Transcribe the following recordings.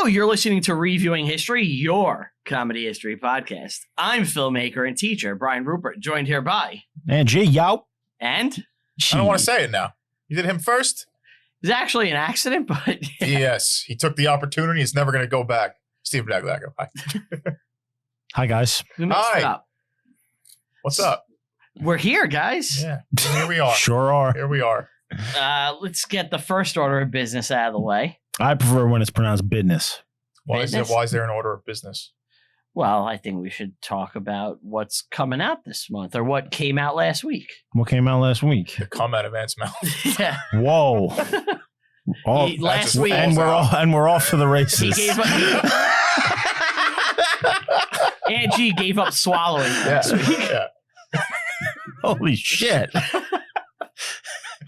Hello, you're listening to Reviewing History, your comedy history podcast. I'm filmmaker and teacher Brian Rupert, joined here by... And G, yo. And... I don't want to say it now. You did him first? It was actually an accident, but... Yes, he took the opportunity. He's never going to go back. Steve Daglacko. Hi. Hi, guys. We messed it Hi. up. What's up? We're here, guys. Yeah, here we are. Sure are. Here we are. Let's get the first order of business out of the way. I prefer when it's pronounced business. Why Business? is there an order of business? Well, I think we should talk about what's coming out this month, or what came out last week. What came out last week? The cum out of Ant's mouth. Yeah. Whoa. Last week. And we're off for the He races. gave up... Angie gave up swallowing last week. Yeah. Holy shit.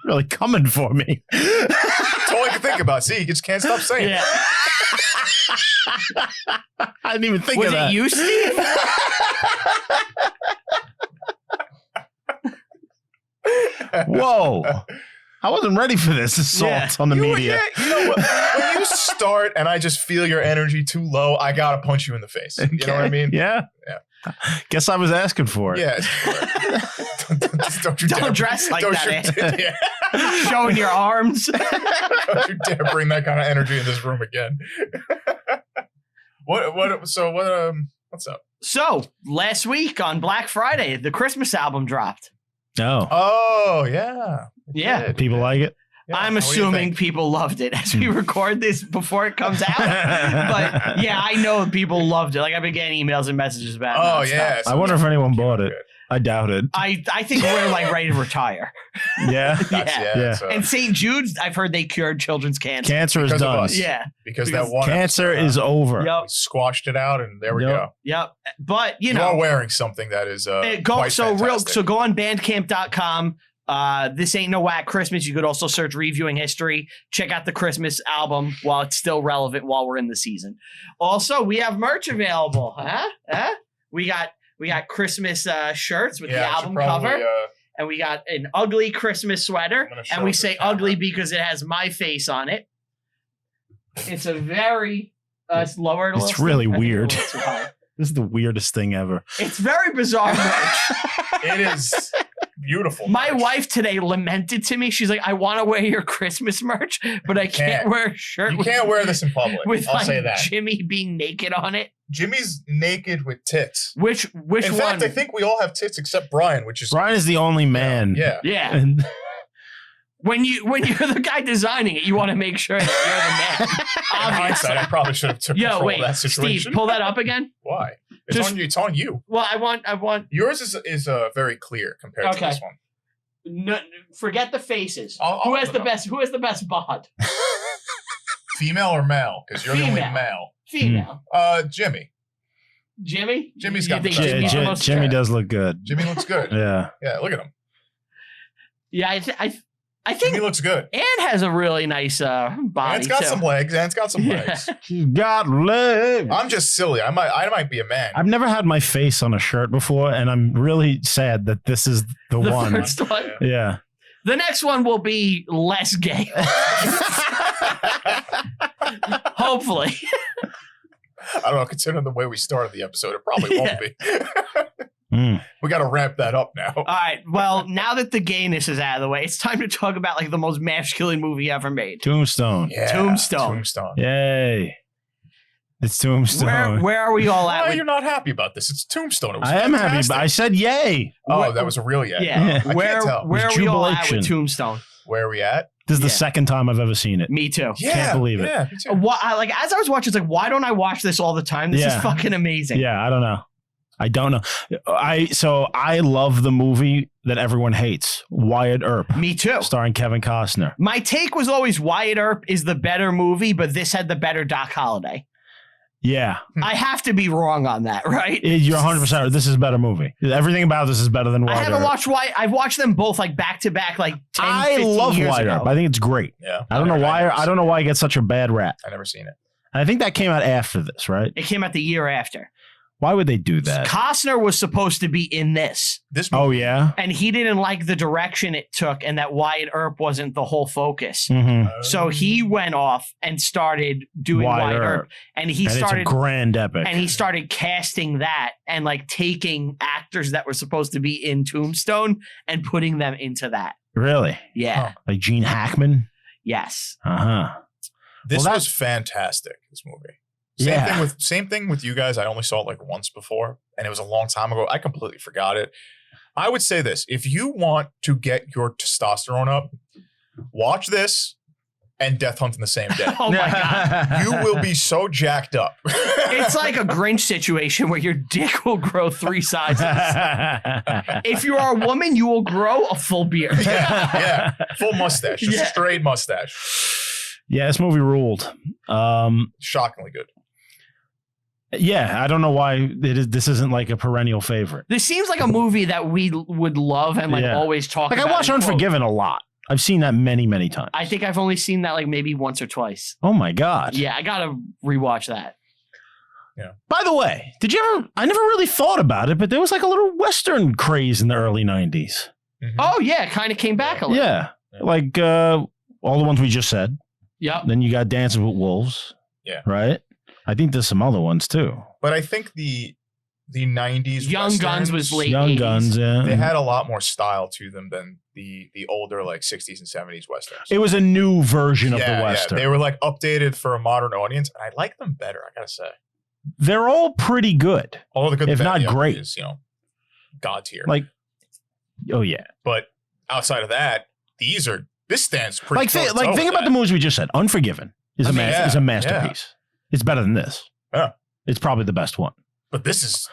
Really coming for me. That's all I can think about. See, you just can't stop saying Yeah. I didn't even think Was of that. it you, Steve? Whoa. I wasn't ready for this assault on the media. You know what? When you start and I just feel your energy too low, I got to punch you in the face. You know what I mean? Yeah. Guess I was asking for it. Yeah. Don't dress like that, Yeah. Showing your arms. Don't you dare bring that kind of energy in this room again. What's up? So, last week on Black Friday, the Christmas album dropped. Oh. Oh, yeah. Yeah. People like it? Yeah, I'm what do you assuming think? people loved it as we record this before it comes out. But yeah, I know people loved it. Like, I've been getting emails and messages about it. Oh, nonstop. yeah. I wonder if anyone bought it. I doubt it. I think we're like ready to retire. Yeah. Yeah. So, And St. Jude's, I've heard they cured children's cancer. Cancer is Because of done. us. Yeah. because because that one Cancer episode, is over. we Yep. squashed it out, and there we Yep. go. Yep. But, you You are know. wearing something that is quite Go fantastic. go on bandcamp.com. This Ain't No Whack Christmas. You could also search Reviewing History. Check out the Christmas album while it's still relevant while we're in the season. Also, we have merch available. We got Christmas shirts with the I should album probably, cover, and we got an ugly Christmas sweater. I'm gonna show And we it to say the camera. ugly because it has my face on it. It's a very it's lower. a It's little, really Steve. I think weird. a little too high. This is the weirdest thing ever. It's very bizarre merch. It is beautiful. My merch. wife today lamented to me. She's like, I want to wear your Christmas merch, but I can't Can't. wear a shirt You can't wear this in public. with I'll like say that. Jimmy being naked on it. Jimmy's naked with tits. Which In one? fact, I think we all have tits except Brian, which is Brian is the only man. Yeah. Yeah. And When you're the guy designing it, you want to make sure that you're the man. In Obviously. hindsight, I probably should have took Yo, control wait, of that Steve, situation. pull that up again. Why? It's Just- on you. It's on you. Well, I want. Yours is very clear compared to Okay. this one. No, forget the faces. I'll Who has put the it up. best? Who has the best bod? Female or male? Because you're the only Female. male. Female. Jimmy. Jimmy. Jimmy's You got think the best Jimmy's the bod. most Jimmy attractive? does look good. Jimmy looks good. Yeah. Yeah, look at him. Yeah, I think Jimmy looks good. Ann has a really nice body. Ant's got too. some legs. Ant's got some Yeah. legs. She's got legs. I'm just silly. I might be a man. I've never had my face on a shirt before, and I'm really sad that this is the The one. first one. Yeah. The next one will be less gay. Hopefully. I don't know. Considering the way we started the episode, it probably won't be. Mm. We got to ramp that up now. All right. Well, now that the gayness is out of the way, it's time to talk about like the most masculine movie ever made. Tombstone. Yeah, Tombstone. Tombstone. Yay. It's Tombstone. Where are we all at? Why with- you're not happy about this? It's Tombstone. It was I am happy, fantastic. but I said yay. Oh, that was a real yeah. Yeah. I Where can't tell. where are It was we all at with jubilation. Tombstone? Where are we at? This is the Yeah. second time I've ever seen it. Me too. Yeah, Can't believe it. Yeah, me too. Like as I was watching, it's like, why don't I watch this all the time? This Yeah. is fucking amazing. Yeah, I don't know. I love the movie that everyone hates, Wyatt Earp, Me too. starring Kevin Costner. My take was always Wyatt Earp is the better movie, but this had the better Doc Holliday. Yeah, I have to be wrong on that, right? you're 100%. This is a better movie. Everything about this is better than Wyatt I haven't Earp. watched Wyatt. I've watched them both like back to back, like 10, I 15 love years Wyatt ago. Earp. I think it's great. Yeah. I don't know why. I don't know why he gets such a bad rap. I never seen it. I think that came out after this, right? It came out the year after. Why would they do that? Costner was supposed to be in this. This movie, Oh, yeah? And he didn't like the direction it took and that Wyatt Earp wasn't the whole focus. Mm-hmm. So he went off and started doing Wyatt Earp. And he And started it's a grand epic. and he started casting that and like taking actors that were supposed to be in Tombstone and putting them into that. Really? Yeah. Like Gene Hackman? Yes. Uh-huh. this Well, was fantastic. This movie. Same thing with you guys. I only saw it like once before, and it was a long time ago. I completely forgot it. I would say this: if you want to get your testosterone up, watch this and Death Hunt in the same day. Oh my God. You will be so jacked up. It's like a Grinch situation where your dick will grow 3 sizes. If you are a woman, you will grow a full beard. yeah, full mustache, just Yeah. straight mustache. Yeah, this movie ruled. Shockingly good. Yeah, I don't know why this isn't like a perennial favorite. This seems like a movie that we would love and like Yeah. always talk Like, about. I watch and quote. Unforgiven a lot. I've seen that many, many times. I think I've only seen that like maybe once or twice. Oh, my God. Yeah, I gotta rewatch that. By the way, did you ever... I never really thought about it, but there was like a little Western craze in the early 90s. Mhm. Oh yeah, kind of came back a little. Yeah. Like all the ones we just said. Yep. Then you got Dancing with Wolves. Yeah. Right? I think there's some other ones, too. But I think the 90s Young Westerns, Guns was late. Young 80s. Guns, yeah. They had a lot more style to them than the older like 60s and 70s westerns. It was a new version of the Western. They were like updated for a modern audience, and I like them better. I gotta say, They're all pretty good. all the good, If the bad, not the ugly great. is, god tier. Like, oh, yeah. But outside of that, this stands pretty. Think about the movies we just said. Unforgiven is a masterpiece. It's better than this. Yeah. It's probably the best one. But this is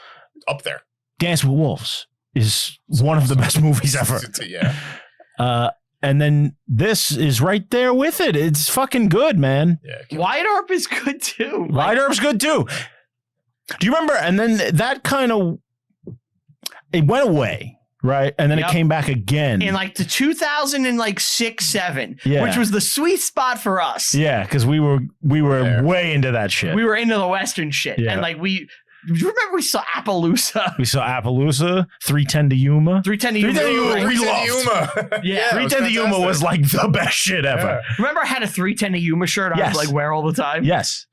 up there. Dance with Wolves is one of the best movies ever. Yeah. And then this is right there with it. It's fucking good, man. Yeah. Wyatt Earp is good too. Wyatt Earp's good too. Do you remember? And then that kind of it went away, right? And then Yep. it came back again. In like the 2006, 7, Yeah. which was the sweet spot for us. Yeah, because we were There. way into that shit. We were into the Western shit. Yeah. And like do you remember we saw Appaloosa? We saw Appaloosa, 310 to Yuma. 310 to Yuma. 310 to Yuma. Right. We Reason loved. Yuma. Yeah. it 310 to Yuma fantastic. was like the best shit ever. Yeah. Remember I had a 310 to Yuma shirt I Yes. would like wear all the time? Yes.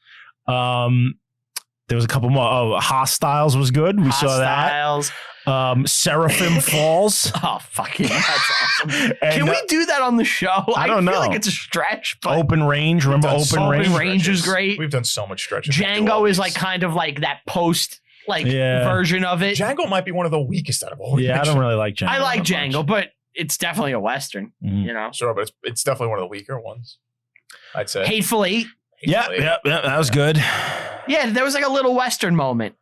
There was a couple more. Oh, Hostiles was good. We saw that. Hostiles. Seraphim Falls. Oh, fucking, that's awesome. And, Can we do that on the show? I don't feel know. like it's a stretch, but Open Range. Remember We've done Open so many Range? Range is stretches. great. We've done so much stretches. We do all Django is these. like kind of like that post Yeah. version of it. Django might be one of the weakest out of all. Yeah, I don't really like Django. I like that much. Django, but it's definitely a Western, Mhm. you know. Sure, but it's definitely one of the weaker ones. I'd say. Hateful Eight. Yeah, that was good. Yeah, there was like a little Western moment.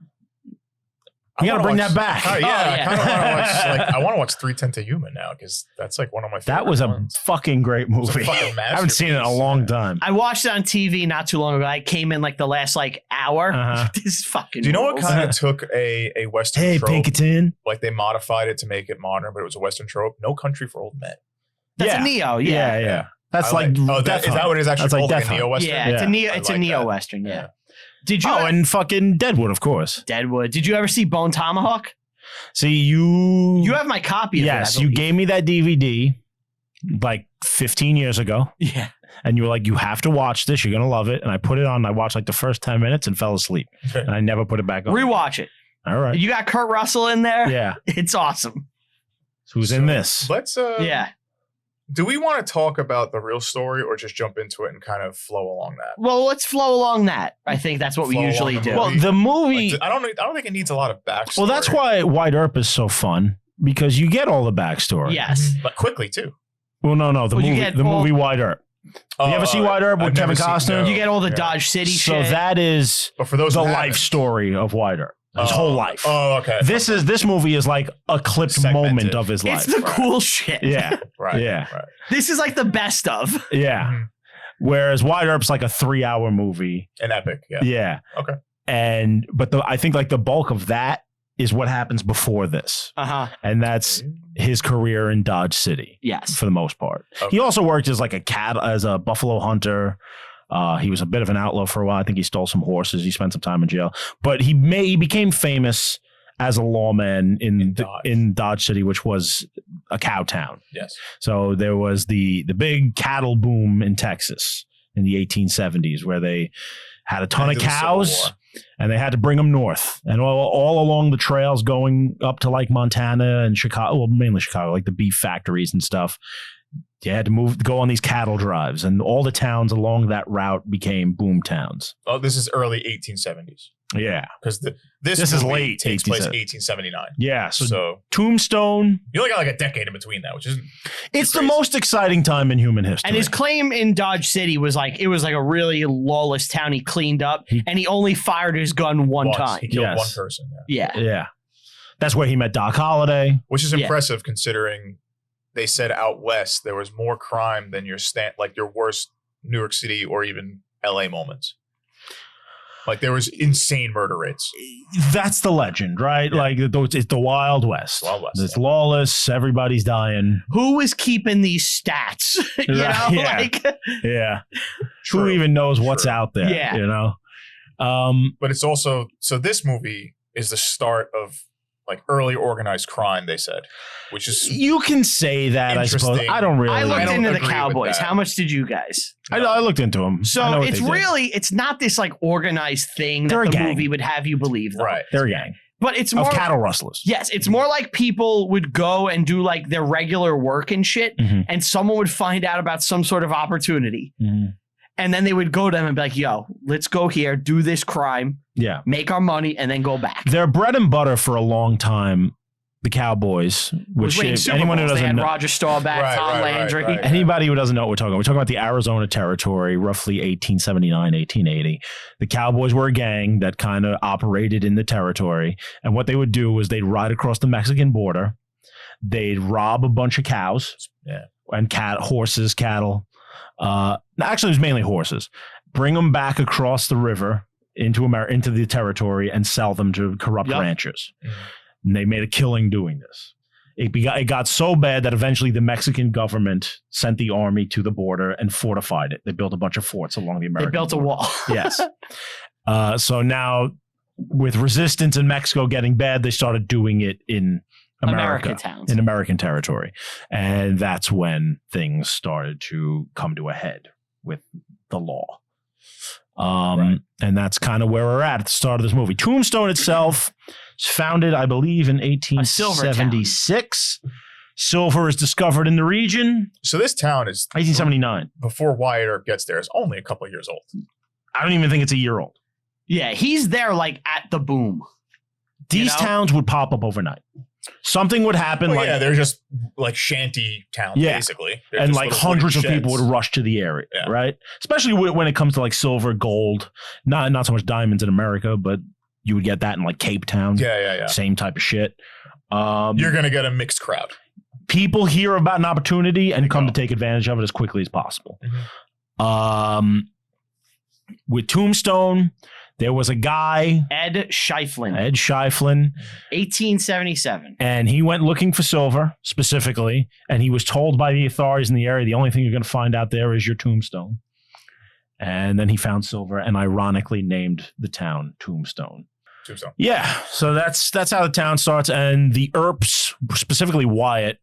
You gotta bring that back. Oh, yeah, Oh, I yeah. kind of want to watch. I want to watch 310 to Human now because that's like one of my favorite. That was a ones. fucking great It's a movie. fucking I haven't seen it in a masterpiece. long time. I watched it on TV not too long ago. I came in like the last like hour. Uh-huh. This is fucking. Do you know what rules. kind of took a Western Hey, trope? Pinkerton. Like they modified it to make it modern, but it was a Western trope. No Country for Old Men. That's Yeah. a Neo. Yeah, Yeah, yeah. That's I like oh, Death is that Hunt. what it is actually That's like called? Death Like a Hunt. Neo Western. yeah. It's a Neo. I It's a like Neo that. Western. Yeah. Yeah. Did you? Oh, and fucking Deadwood, of course. Deadwood. Did you ever see Bone Tomahawk? See, you... You have my copy. Of Yes, it, I you believe. gave me that DVD like 15 years ago. Yeah. And you were like, you have to watch this. You're going to love it. And I put it on. And I watched like the first 10 minutes and fell asleep. And I never put it back on. Rewatch it. All right. You got Kurt Russell in there. Yeah. It's awesome. Who's in this? Let's. Yeah. Do we want to talk about the real story or just jump into it and kind of flow along that? Well, let's flow along that. I think that's what we Flow usually along the do. movie. Well, the movie... Like, I don't think it needs a lot of backstory. Well, that's why Wyatt Earp is so fun. Because you get all the backstory. Yes. But quickly too. Well, no. The Well, you movie, get the all- movie Wyatt Earp. You ever see Wyatt Earp with I've never Kevin seen- Costner? no. You get all the Yeah. Dodge City So shit. that is But for those the who life haven't- story of Wyatt Earp. His whole life. Oh, okay. This movie is like a clipped Segmented. moment of his life. It's the Right. cool shit. Yeah. right. yeah. Right. This is like the best of. Yeah. Mhm. Whereas Wyatt Earp's like a 3-hour movie. An epic. Yeah. Yeah. Okay. But I think like the bulk of that is what happens before this. Uh-huh. And that's his career in Dodge City Yes. for the most part. Okay. He also worked as like as a buffalo hunter. He was a bit of an outlaw for a while. I think he stole some horses. He spent some time in jail, but he became famous as a lawman in Dodge City, which was a cow town. Yes. So there was the big cattle boom in Texas in the 1870s, where they had a ton of cows and they had to bring them north, and all along the trails going up to like Montana and Chicago, well, mainly Chicago, like the beef factories and stuff. You had to go on these cattle drives, and all the towns along that route became boom towns. Oh, this is early 1870s. Yeah, because this is movie late takes place 1879. Yeah, so Tombstone. You only got like a decade in between that, which isn't. It's the most exciting time in human history. And his claim in Dodge City was like it was like a really lawless town. He cleaned up, and he only fired his gun one time. He killed one person. Yeah. That's where he met Doc Holliday, which is impressive considering they said out west there was more crime than your worst New York City or even LA moments. Like there was insane murder rates. That's the legend, right? Yeah. Like it's the Wild West. Wild West. It's lawless. Everybody's dying. Who is keeping these stats? you know, yeah. Who even knows what's out there? Yeah. You know. But it's also this movie is the start of like early organized crime, they said, which is you can say that. I suppose I don't really. I looked into the Cowboys. How much did you guys? I looked into them. So it's not this like organized thing that the movie would have you believe. Though. Right, they're a gang. But it's more of cattle rustlers. Yes, it's more like people would go and do like their regular work and shit, and someone would find out about some sort of opportunity, and then they would go to them and be like, "Yo, let's go here, do this crime." Yeah. Make our money and then go back. Their bread and butter for a long time, the Cowboys, which anyone who doesn't know, Roger Staubach, Tom Landry. Right. Anybody who doesn't know what we're talking about, we're talking about the Arizona Territory, roughly 1879, 1880. The Cowboys were a gang that kind of operated in the territory. And what they would do was they'd ride across the Mexican border. They'd rob a bunch of cows and horses, cattle. Actually, it was mainly horses. Bring them back across the river into the territory and sell them to corrupt ranchers. And they made a killing doing this. It got so bad that eventually the Mexican government sent the army to the border and fortified it. They built a bunch of forts along the American border. They built a wall. Yes. So now with resistance in Mexico getting bad, they started doing it in American towns. In American territory. And that's when things started to come to a head with the law. And that's kind of where we're at the start of this movie. Tombstone itself is founded, I believe, in 1876. Silver is discovered in the region. So this town is 1879. Before Wyatt Earp gets there, is only a couple of years old. I don't even think it's a year old. Yeah, he's there like at the boom. These towns would pop up overnight. Something would happen. They're just like shanty towns, basically. They're and like hundreds of people would rush to the area, right? Especially when it comes to like silver, gold, not so much diamonds in America, but you would get that in like Cape Town. Yeah. Same type of shit. You're going to get a mixed crowd. People hear about an opportunity and come to take advantage of it as quickly as possible. With Tombstone, there was a guy, Ed Shiflin, 1877, and he went looking for silver specifically, and he was told by the authorities in the area, the only thing you're going to find out there is your tombstone. And then he found silver, and ironically named the town Tombstone. Yeah, so that's how the town starts, and the Earps, specifically Wyatt,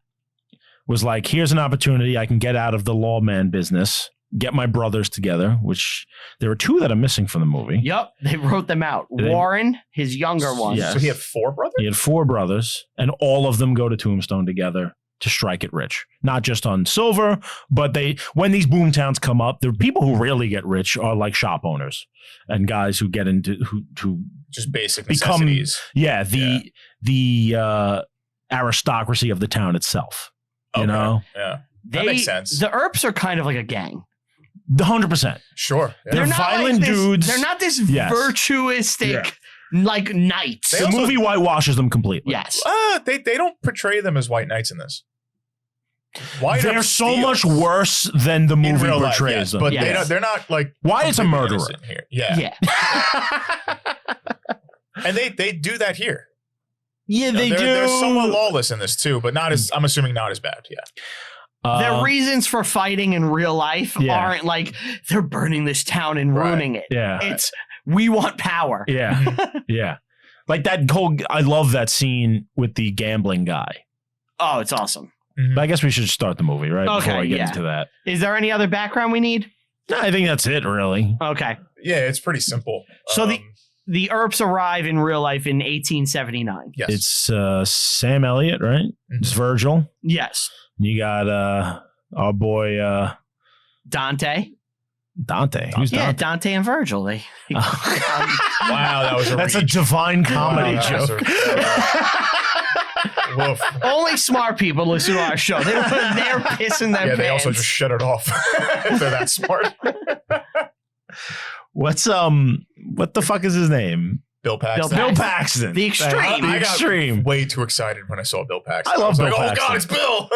was like, here's an opportunity. I can get out of the lawman business, get my brothers together, which there are two that are missing from the movie. Yep, they wrote them out. Warren, his younger one. Yes. So he had 4 brothers? He had 4 brothers, and all of them go to Tombstone together to strike it rich. Not just on silver, but when these boom towns come up, the people who really get rich are like shop owners and guys who get into who just basic necessities. The aristocracy of the town itself. You know? Yeah. That makes sense. The Earps are kind of like a gang. 100%. Sure. Yeah. They're violent dudes. They're not this virtuistic like knights. The movie whitewashes them completely. Yes. They don't portray them as white knights in this. They're so much worse than the movie portrays them. But they're not like Wyatt's a murderer here. Yeah. And they do that here. Yeah, they do. They're somewhat lawless in this too, but not as I'm assuming not as bad. Yeah. Their reasons for fighting in real life aren't like they're burning this town and ruining it. Yeah. It's we want power. Yeah. Yeah. Like that whole, I love that scene with the gambling guy. Oh, it's awesome. But I guess we should start the movie, right? Okay, Before I get into that. Is there any other background we need? No, I think that's it, really. Okay. Yeah, it's pretty simple. So the Earps arrive in real life in 1879. Yes. It's Sam Elliott, right? It's Virgil. Yes. You got our boy Dante. Dante. Who's Dante? Dante and Virgil. Wow, that was That's a divine comedy Wow, joke. Woof. Only smart people listen to our show. They're pissing their pants. They also just shut it off if they're that smart. What's what the fuck is his name? Bill Paxton. Bill Paxton. The Extreme. I got Extreme. way too excited when I saw Bill Paxton. I love Bill Paxton. Oh God, it's Bill.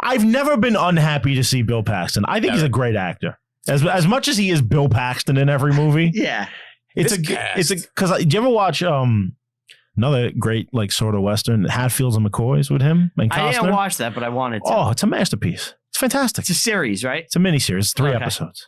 I've nenever been unhappy to see Bill Paxton. I think he's a great actor. As much as he is Bill Paxton in every movie. Yeah. Because do you ever watch another great like sort of Western, Hatfields and McCoys with him and Costner? I didn't watch that, but I wanted to. Oh, it's a masterpiece. It's fantastic. It's a series, right? It's a miniseries. It's 3 episodes.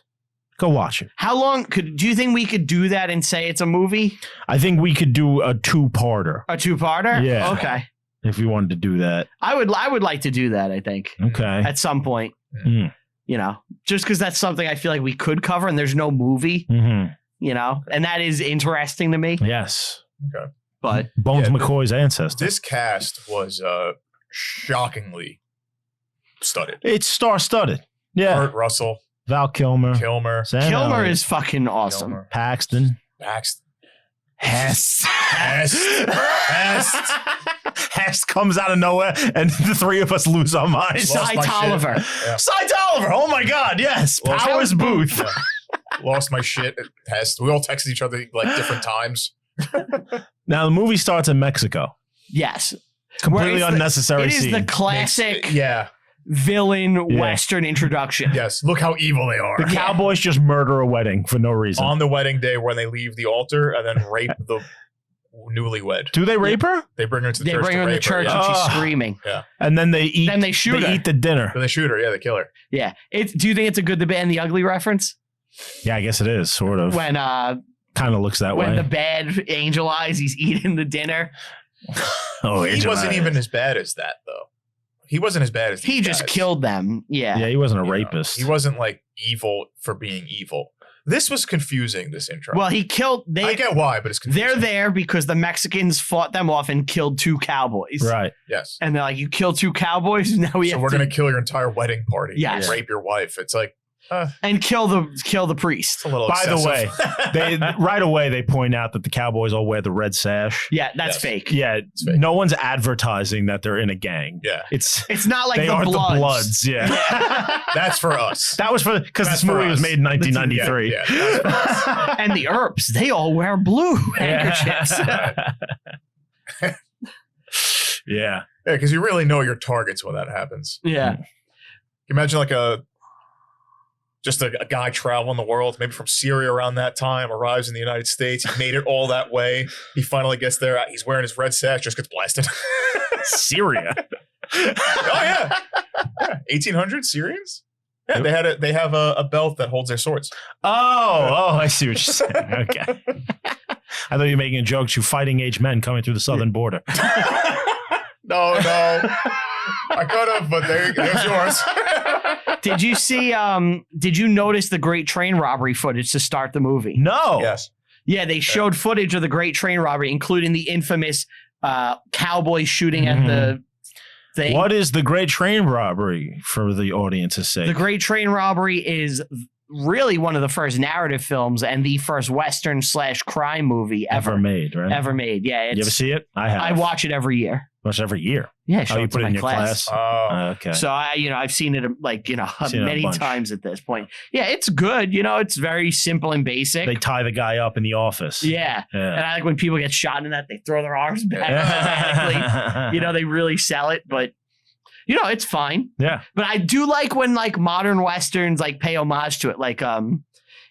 Go watch it. How long do you think we could do that and say it's a movie? I think we could do a 2-parter. A 2-parter? Yeah. Okay. If we wanted to do that. I would like to do that, I think. Okay. At some point. Mm. You know, just because that's something I feel like we could cover and there's no movie, you know, and that is interesting to me. Yes. Okay. But Bones McCoy's ancestor. This cast was shockingly studded. It's star-studded. Yeah. Kurt Russell, Val Kilmer. Sam Kilmer Elliott, is fucking awesome. Kilmer, Paxton. Hest comes out of nowhere, and the 3 of us lose our minds. Lost Cy my Tolliver. Yeah. Cy Tolliver. Oh my God. Yes. Powers Boothe. Yeah. Lost my shit at Hest. We all texted each other like different times. Now the movie starts in Mexico. Yes. Completely unnecessary It is scene. the classic Yeah. villain Western introduction. Yes. Look how evil they are. The Cowboys just murder a wedding for no reason. On the wedding day when they leave the altar and then rape the newlywed. Do they rape her? They bring her to the They church. bring her in the church and she's screaming. Yeah. And then they eat. Then they shoot her. Eat the dinner. Then they shoot her. Yeah, they kill her. Yeah. Do you think it's a Good, the Bad, and the Ugly reference? Yeah, I guess it is sort of. When kind of looks that way. when the bad angel eyes, he's eating the dinner. Oh, He Angel wasn't Eyes. even as bad as that though. He wasn't as bad as He these just guys. killed them. Yeah. Yeah, he wasn't a You know, rapist. He wasn't like evil for being evil. This was confusing, this intro. Well, he killed. I get why, but it's confusing. They're there because the Mexicans fought them off and killed 2 cowboys. Right. Yes. And they're like, "You killed 2 cowboys. Now we So have we're to gonna kill your entire wedding party. Yes. And rape your wife. It's like and kill the priest." it's a little By the excessive. way, they right away they point out that the Cowboys all wear the red sash. Yeah, that's Yes. fake. Yeah, fake. no one's advertising that they're in a gang. Yeah. It's It's not like they the aren't Bloods. the Bloods. Yeah, That's for us. that was for because That's this movie for was us. made in 1993. Yeah, that's for us. And the Earps, they all wear blue handkerchiefs. Yeah. Yeah, because you really know your targets when that happens. Yeah. Can you imagine like a guy traveling the world, maybe from Syria around that time, arrives in the United States. He made it all that way. He finally gets there. He's wearing his red sash, just gets blasted. Syria. Oh yeah, 1800 Syrians. Yeah, they have a belt that holds their swords. Oh, I see what you're saying. Okay. I thought you were making a joke to fighting age men coming through the southern border. No, I could have, but there's yours. Did you see? Did you notice the Great Train Robbery footage to start the movie? No. Yes. Yeah, they showed footage of the Great Train Robbery, including the infamous Cowboys shooting at the thing. What is the Great Train Robbery for the audience's sake? The Great Train Robbery is really one of the first narrative films and the first Western / crime movie ever made, right? Ever made. Yeah. You ever see it? I have. I watch it every year. Watch it every year. Yeah, Oh, show you it to put it my in your class? Oh, Okay. So I've seen it like, Seen it a many bunch. times at this point. Yeah, it's good. It's very simple and basic. They tie the guy up in the office. Yeah. Yeah. And I like when people get shot in that, they throw their arms back. They really sell it, but it's fine. Yeah. But I do like when like modern Westerns like pay homage to it. Like and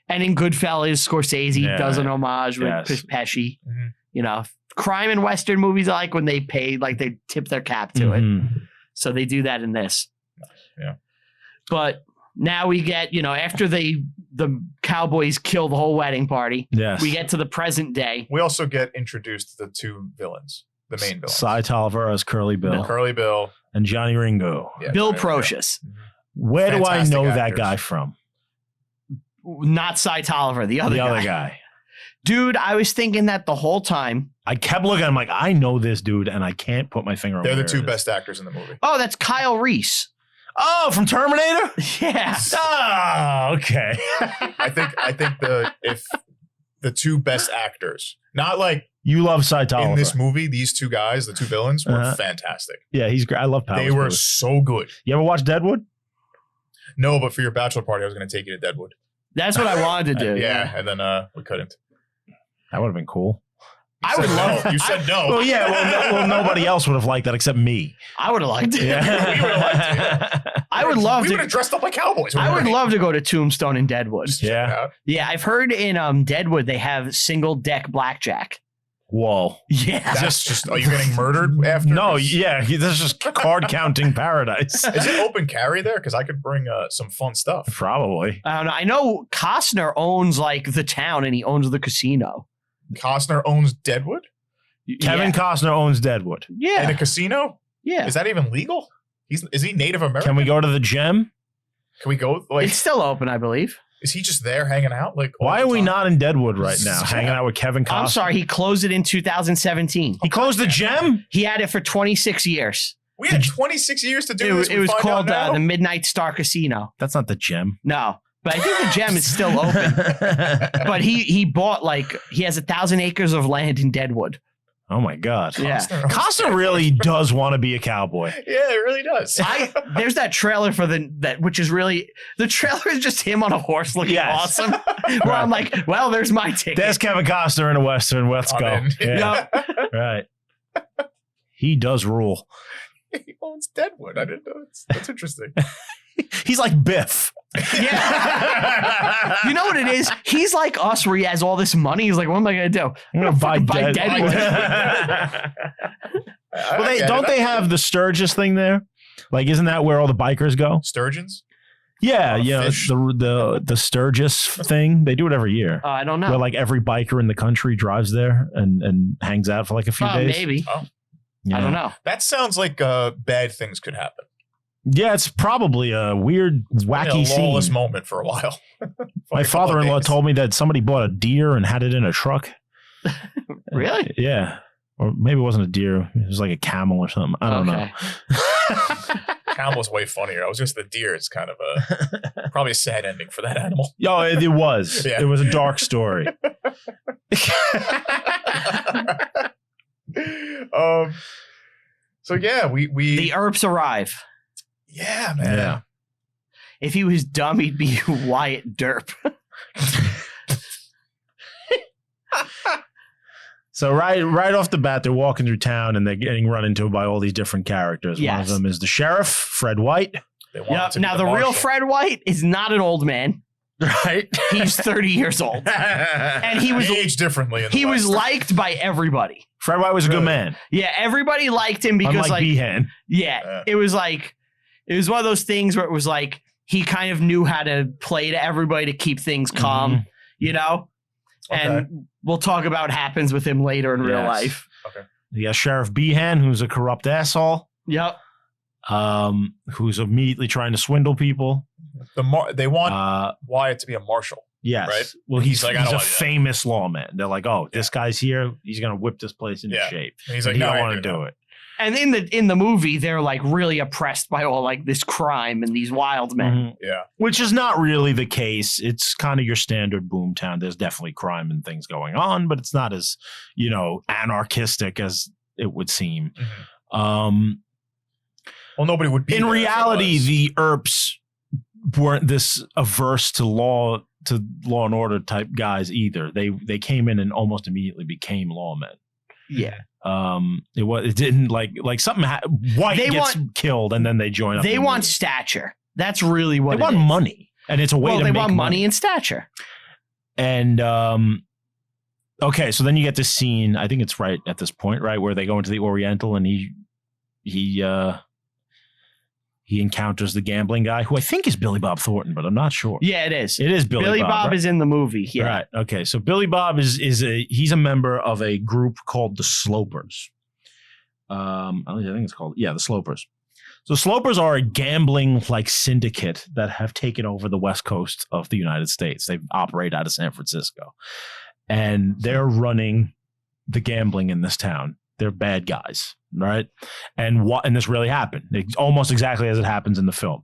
in Goodfellas, Scorsese does an homage with Pesci. Mhm. Crime and Western movies I like when they pay, like they tip their cap to it. Mhm. So they do that in this. Yeah. But now we get, after the Cowboys kill the whole wedding party, Yes. we get to the present day. We also get introduced to the two villains, the main villains. Cy Tolliver as Curly Bill Curly Bill. and Johnny Ringo. Yeah, Bill Johnny Procious. Ringo. Where do I Fantastic know that actors. guy from? Not Cy Tolliver, the other The guy. other guy. Dude, I was thinking that the whole time. I kept looking. I'm like, I know this dude, and I can't put my finger on. They're the where two it is. best actors in the movie. Oh, that's Kyle Reese. Oh, from Terminator. Yeah. Oh, okay. I think if the two best actors, not like You love Cy Tolliver. in this movie, these two guys, the two villains, were Uh-huh. fantastic. Yeah, he's great. I love Powers They were Boothe. so good. You ever watch Deadwood? No, but for your bachelor party, I was going to take you to Deadwood. That's what I wanted to do. Yeah, and then we couldn't. That would have been cool. You I said would love- no. You said no. Well, yeah. Well, nobody else would have liked that except me. I would have liked it. We would've liked I would love We would have to. dressed up like cowboys. I would love to go to Tombstone in Deadwood. Just check it Yeah. out. Yeah, I've heard in Deadwood they have single deck blackjack. Whoa. Yeah. That's just. Are you getting murdered after? No, 'Cause- yeah. This is just card counting paradise. Is it open carry there? Because I could bring some fun stuff. Probably. I don't know. I know Costner owns like the town and he owns the casino. Costner owns Deadwood Kevin Costner owns Deadwood. in Yeah. a casino. Yeah. Is that even legal? Is he Native American? Can we go to the gym? Can we go? Like, It's still open, I believe. is he just there hanging out? Like, all Why the are we time? not in Deadwood right now, hanging out with Kevin Costner? I'm sorry. He closed it in 2017. He closed the gym? He had it for 26 years. We had 26 years to do this. It We was find called out now? the Midnight Star Casino. That's not the gym. No, but I think the gem is still open. But he bought he has 1,000 acres of land in Deadwood. Oh my God. Yeah. Costner really does want to be a cowboy. Yeah, it really does. There's that trailer for which is really the trailer is just him on a horse looking Yes. awesome. Where I'm like, well, there's my ticket. There's Kevin Costner in a Western. Let's I'm go. in. Yeah. Right. He does rule. He owns Deadwood. I didn't know. That's interesting. He's like Biff. Yeah. You know what it is? He's like us where he has all this money. He's like, what am I going to do? I'm going to buy Buy Deadwood. Deadwood. Don't they have the Sturgis thing there? Like, isn't that where all the bikers go? Sturgeons? Yeah, yeah. Fish. The Sturgis thing. They do it every year. I don't know. Where like every biker in the country drives there and hangs out for like a few days. Maybe. Yeah. I don't know. That sounds like bad things could happen. Yeah, it's probably a weird, wacky A lawless scene. moment for a while. My father-in-law told me that somebody bought a deer and had it in a truck. Really? Yeah. Or maybe it wasn't a deer. It was like a camel or something. I don't know. Camel's way funnier. I was just the deer. It's kind of probably a sad ending for that animal. Yo, it was. Yeah. It was a dark story. So yeah, we The Earps arrive. yeah, man. Yeah. If he was dumb, he'd be Wyatt Earp. So right off the bat, they're walking through town and they're getting run into by all these different characters. One Yes. of them is the sheriff, Fred White. They want him Yep. to be Now, the real marshal. Fred White is not an old man. Right. He's 30 years old. And he was They age differently. In the he was West. liked by everybody. Fred White was a good Really? man. Yeah, everybody liked him because Unlike Behan. yeah, it was one of those things where it was like he kind of knew how to play to everybody to keep things calm, Mhm. you know? Okay. And we'll talk about what happens with him later in real Yes. life. You got Sheriff Behan, who's a corrupt asshole, Yep. who's immediately trying to swindle people. They want Wyatt to be a marshal. Yes. Right? Well, he's He's like, I he's don't a want to do that. famous lawman. They're like, oh, this guy's here. He's going to whip this place into Yeah. shape. And he's But like, he no, don't I want ain't to doing do it. And in the movie, they're like really oppressed by all like this crime and these wild men. Mhm. Yeah. Which is not really the case. It's kind of your standard boomtown. There's definitely crime and things going on, but it's not as, anarchistic as it would seem. Mhm. Well, nobody would be. In there if it reality, was. the Earps weren't this averse to law and order type guys either. They came in and almost immediately became lawmen. Yeah. It didn't like something White They gets want- killed and then they join up. They want immediately. stature. That's really what They it want is. money, and it's a way Well, to they make want money and stature. And okay, so then you get this scene. I think it's right at this point, right, where they go into the Oriental and he he encounters the gambling guy, who I think is Billy Bob Thornton, but I'm not sure. Yeah, it is. It is Billy Bob. Bob right? is in the movie. Yeah. Right. Okay. So Billy Bob he's a member of a group called the Slopers. I think it's called the Slopers. So Slopers are a gambling like syndicate that have taken over the West Coast of the United States. They operate out of San Francisco, and they're running the gambling in this town. They're bad guys, right? And this really happened. It's almost exactly as it happens in the film.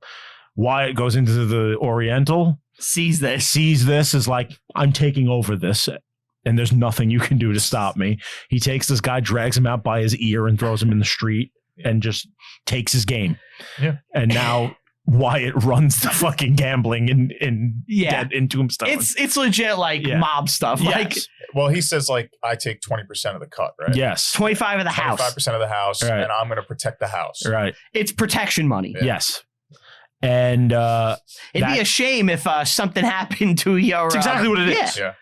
Wyatt goes into the Oriental, sees this is like, I'm taking over this, and there's nothing you can do to stop me. He takes this guy, drags him out by his ear, and throws him in the street, and just takes his game. Yeah. And now Wyatt runs the fucking gambling in Tombstone. It's legit mob stuff. Yes. Like, well, he says I take 20% of the cut, right? Yes. 25 of the house. 25% of the house, right. and I'm going to protect the house. Right. It's protection money. Yeah. Yes. And it'd be a shame if something happened to your. That's exactly what it is. Yeah.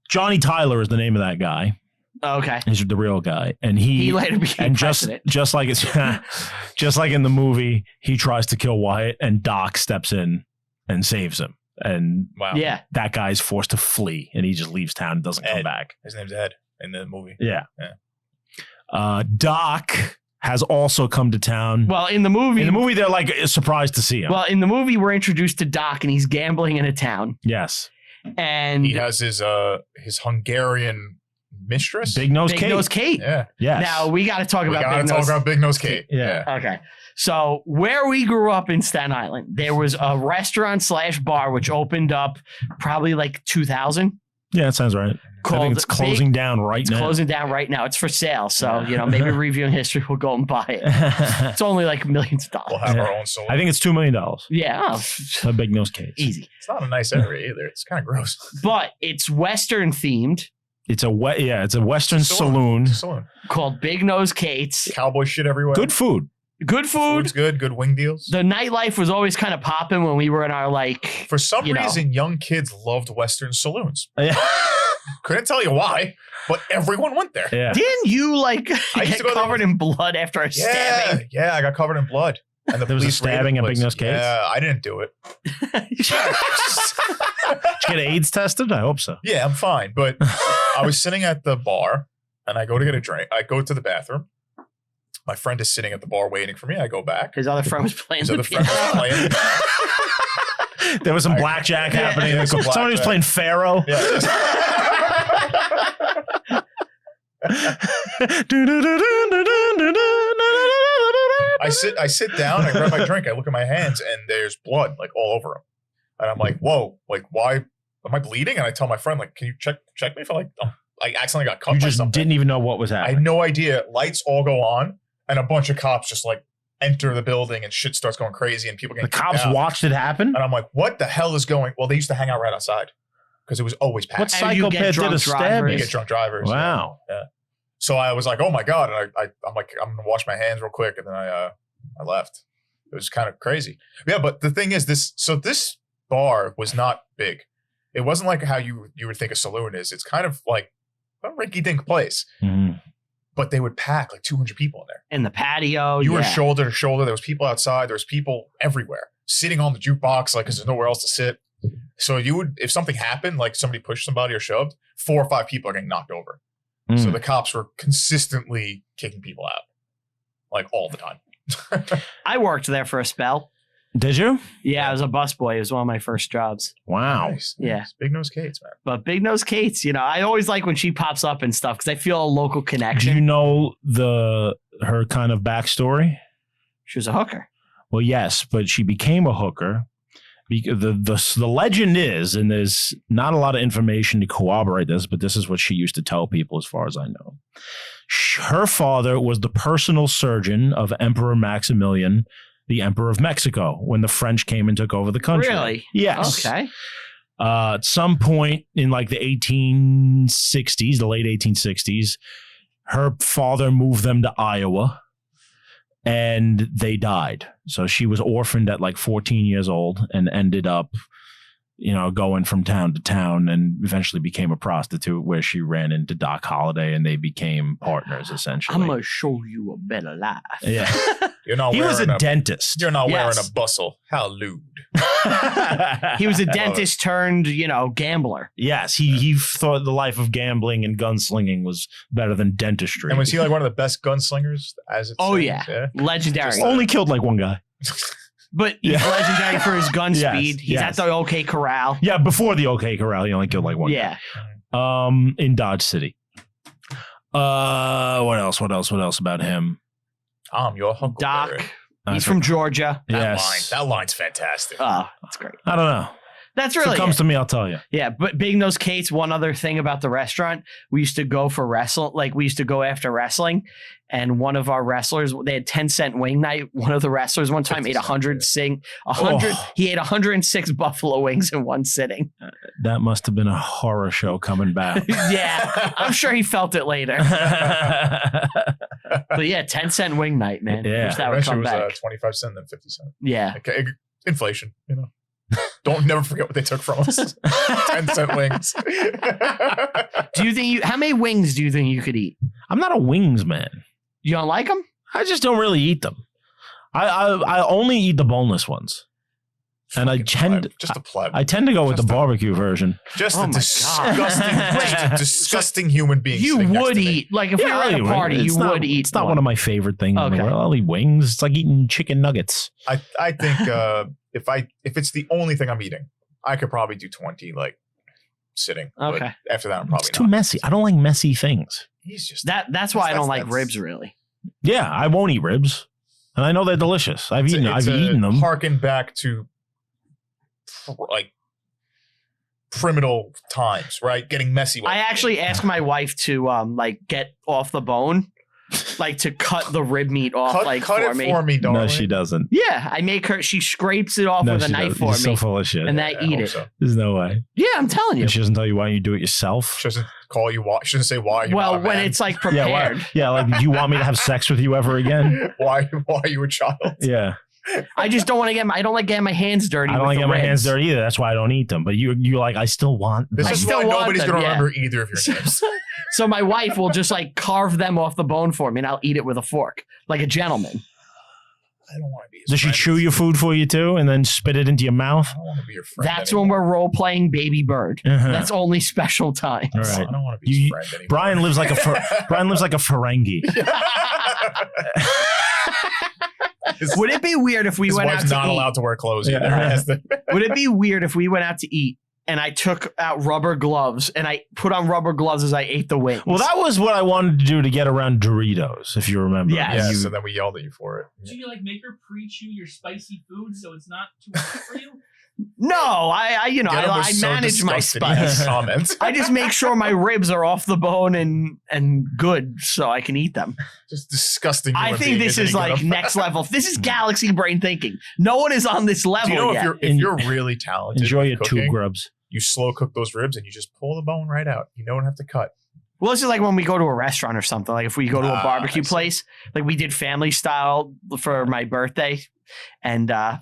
Johnny Tyler is the name of that guy. Okay. He's the real guy, and he later became president. Just like in the movie, he tries to kill Wyatt, and Doc steps in and saves him. And wow. Yeah, that guy's forced to flee, and he just leaves town and doesn't come back. His name's Ed in the movie. Yeah. Doc has also come to town. Well, in the movie, they're like surprised to see him. Well, in the movie, we're introduced to Doc, and he's gambling in a town. Yes. And he has his Hungarian mistress, Big Nose Kate. Yeah. Yes. Now we got to talk about Big Nose Kate. Yeah. Okay. So where we grew up in Staten Island, there was a restaurant / bar which opened up probably like 2000. Yeah, that sounds right. I think it's closing down right now. It's closing down right now. It's for sale. So, maybe Reviewing History will go and buy it. It's only like millions of dollars. We'll have our own soul. I think it's $2 million. Yeah. A Big Nose Kate. Easy. It's not a nice area either. It's kind of gross. But it's Western themed. It's a Western saloon. Called Big Nose Kate's. Cowboy shit everywhere. Good food. Good food. Food's good. Good wing deals. The nightlife was always kind of popping when we were in our For some reason, young kids loved Western saloons. Couldn't tell you why, but everyone went there. Yeah. Didn't you get covered in blood after a stabbing? Yeah, I got covered in blood. And there was a stabbing at Big Nose Kate's? Yeah, I didn't do it. Did you get AIDS tested? I hope so. Yeah, I'm fine. But I was sitting at the bar, and I go to get a drink. I go to the bathroom. My friend is sitting at the bar waiting for me. I go back. His other friend was playing the piano. There was some blackjack happening. Somebody was playing Pharaoh. Yeah. I sit down, I grab my drink, I look at my hands, and there's blood all over them. And I'm like, whoa, why am I bleeding? And I tell my friend, can you check me for I accidentally got cut by something. You didn't even know what was happening. I had no idea. Lights all go on, and a bunch of cops just enter the building, and shit starts going crazy, and people get the cops watched it happen. And I'm like, what the hell is going? Well, they used to hang out right outside because it was always packed. What psychopath did a stabbing? You get drunk drivers. Wow. Yeah. So I was like, oh my god, and I'm like, I'm gonna wash my hands real quick, and then I left. It was kind of crazy. Yeah, but the thing is, this bar was not big. It wasn't like how you would think a saloon is. It's kind of like a rinky-dink place. Mm-hmm. But they would pack 200 people in there. In the patio. You were shoulder to shoulder. There was people outside. There was people everywhere sitting on the jukebox because there's nowhere else to sit. So if something happened, somebody pushed somebody or shoved, 4 or 5 people are getting knocked over. So the cops were consistently kicking people out, all the time. I worked there for a spell. Did you? Yeah, I was a busboy. It was one of my first jobs. Wow. Nice. Yeah. Big Nose Kate's, man. But Big Nose Kate's, I always like when she pops up and stuff because I feel a local connection. Do you know her kind of backstory? She was a hooker. Well, yes, but she became a hooker. The legend is, and there's not a lot of information to corroborate this, but this is what she used to tell people as far as I know. Her father was the personal surgeon of Emperor Maximilian, the Emperor of Mexico, when the French came and took over the country. Really? Yes. Okay. At some point in the 1860s, the late 1860s, her father moved them to Iowa. And they died. So she was orphaned at 14 years old and ended up going from town to town, and eventually became a prostitute where she ran into Doc Holliday and they became partners essentially. I'm gonna show you a better life. Yeah. He was a dentist. You're not wearing Yes. a bustle. How lewd. He was a dentist turned, gambler. Yes, he thought the life of gambling and gunslinging was better than dentistry. And was he like one of the best gunslingers? As it Oh, seems? yeah. Legendary. Only killed like one guy. But he's legendary for his gun Yes, speed. He's yes. at the O.K Corral. Yeah, before the OK Corral, he only killed like one Yeah. guy. In Dodge City. What else about him? Your huckleberry. Doc. He's from Georgia. That line's fantastic. Oh, that's great. I don't know. That's If really it comes it. to me, I'll tell you. Yeah, but Big Nose Kate's one other thing about the restaurant, we used to go for wrestle, like we used to go after wrestling, and one of our wrestlers, they had 10-cent wing night. One of the wrestlers one time ate 100. He ate 106 buffalo wings in one sitting. That must have been a horror show coming back. Yeah, I'm sure he felt it later. But yeah, 10-cent wing night, man. Yeah. Wish that would Eventually come it was back. 25 cents, then 50 cents. Yeah. Okay, inflation, Don't never forget what they took from us. 10-cent wings. Do you think how many wings do you think you could eat? I'm not a wings man. You don't like them? I just don't really eat them. I only eat the boneless ones. And I tend to go with the barbecue version. Just Oh a my disgusting human being. You sitting next would to me. eat, like if we were at a party, you would eat. It's not one of my favorite things in Okay. the world. I'll eat wings. It's like eating chicken nuggets. I think if it's the only thing I'm eating, I could probably do 20 sitting. But Okay. after that, I'm probably It's too not. messy. I don't like messy things. He's just That's why I don't like that's- ribs really. Yeah, I won't eat ribs. And I know they're delicious. I've eaten them. Harken back to like criminal times, right? Getting messy. I actually asked my wife to get off the bone, like to cut the rib meat off, cut for it me. for me, darling. No, she doesn't. Yeah, I make her. She scrapes it off with a she knife doesn't. for You're me, so full of shit. and I eat hope it. so. There's no way. Yeah, I'm telling you. And she doesn't tell you why you do it yourself. She doesn't call you why. She doesn't say why. You're Well, not a when man. it's like Yeah, why? prepared, Yeah, like, do you want me to have sex with you ever again? why are you a child? Yeah. I just don't want to I don't like getting my hands dirty. I don't with like the get my hands ribs. dirty either. That's why I don't eat them. But you like, I still want This I is still why want nobody's them, going to yeah. remember either of your names. So my wife will just carve them off the bone for me, and I'll eat it with a fork, like a gentleman. I don't want to be his Does she friend. chew your food for you too and then spit it into your mouth? I don't want to be your friend. That's anymore. when we're role playing Baby Bird. Uh-huh. That's only special times. All right. I don't want to be his friend anymore. Brian lives like a Ferengi. Would it be weird if we His went out wife's to not eat? allowed to wear clothes either. Yeah. Has to- Would it be weird if we went out to eat and I took out rubber gloves and I put on rubber gloves as I ate the wings? Well, that was what I wanted to do to get around Doritos, if you remember. Yes. yeah, You- so then we yelled at you for it. Do you make her pre-chew your spicy food so it's not too hot for you? No, I Get him I was so manage my disgusted he had spice. comments. I just make sure my ribs are off the bone and good so I can eat them. Just disgusting. I human think being, this isn't is he, like Gunnar? next level. This is galaxy brain thinking. No one is on this level Do you know yet. if you're really talented? Enjoy with your cooking, two grubs. You slow cook those ribs and you just pull the bone right out. You don't have to cut. Well, this is like when we go to a restaurant or something. Like if we go to a Ah, barbecue I see. place, like we did family style for my birthday, and I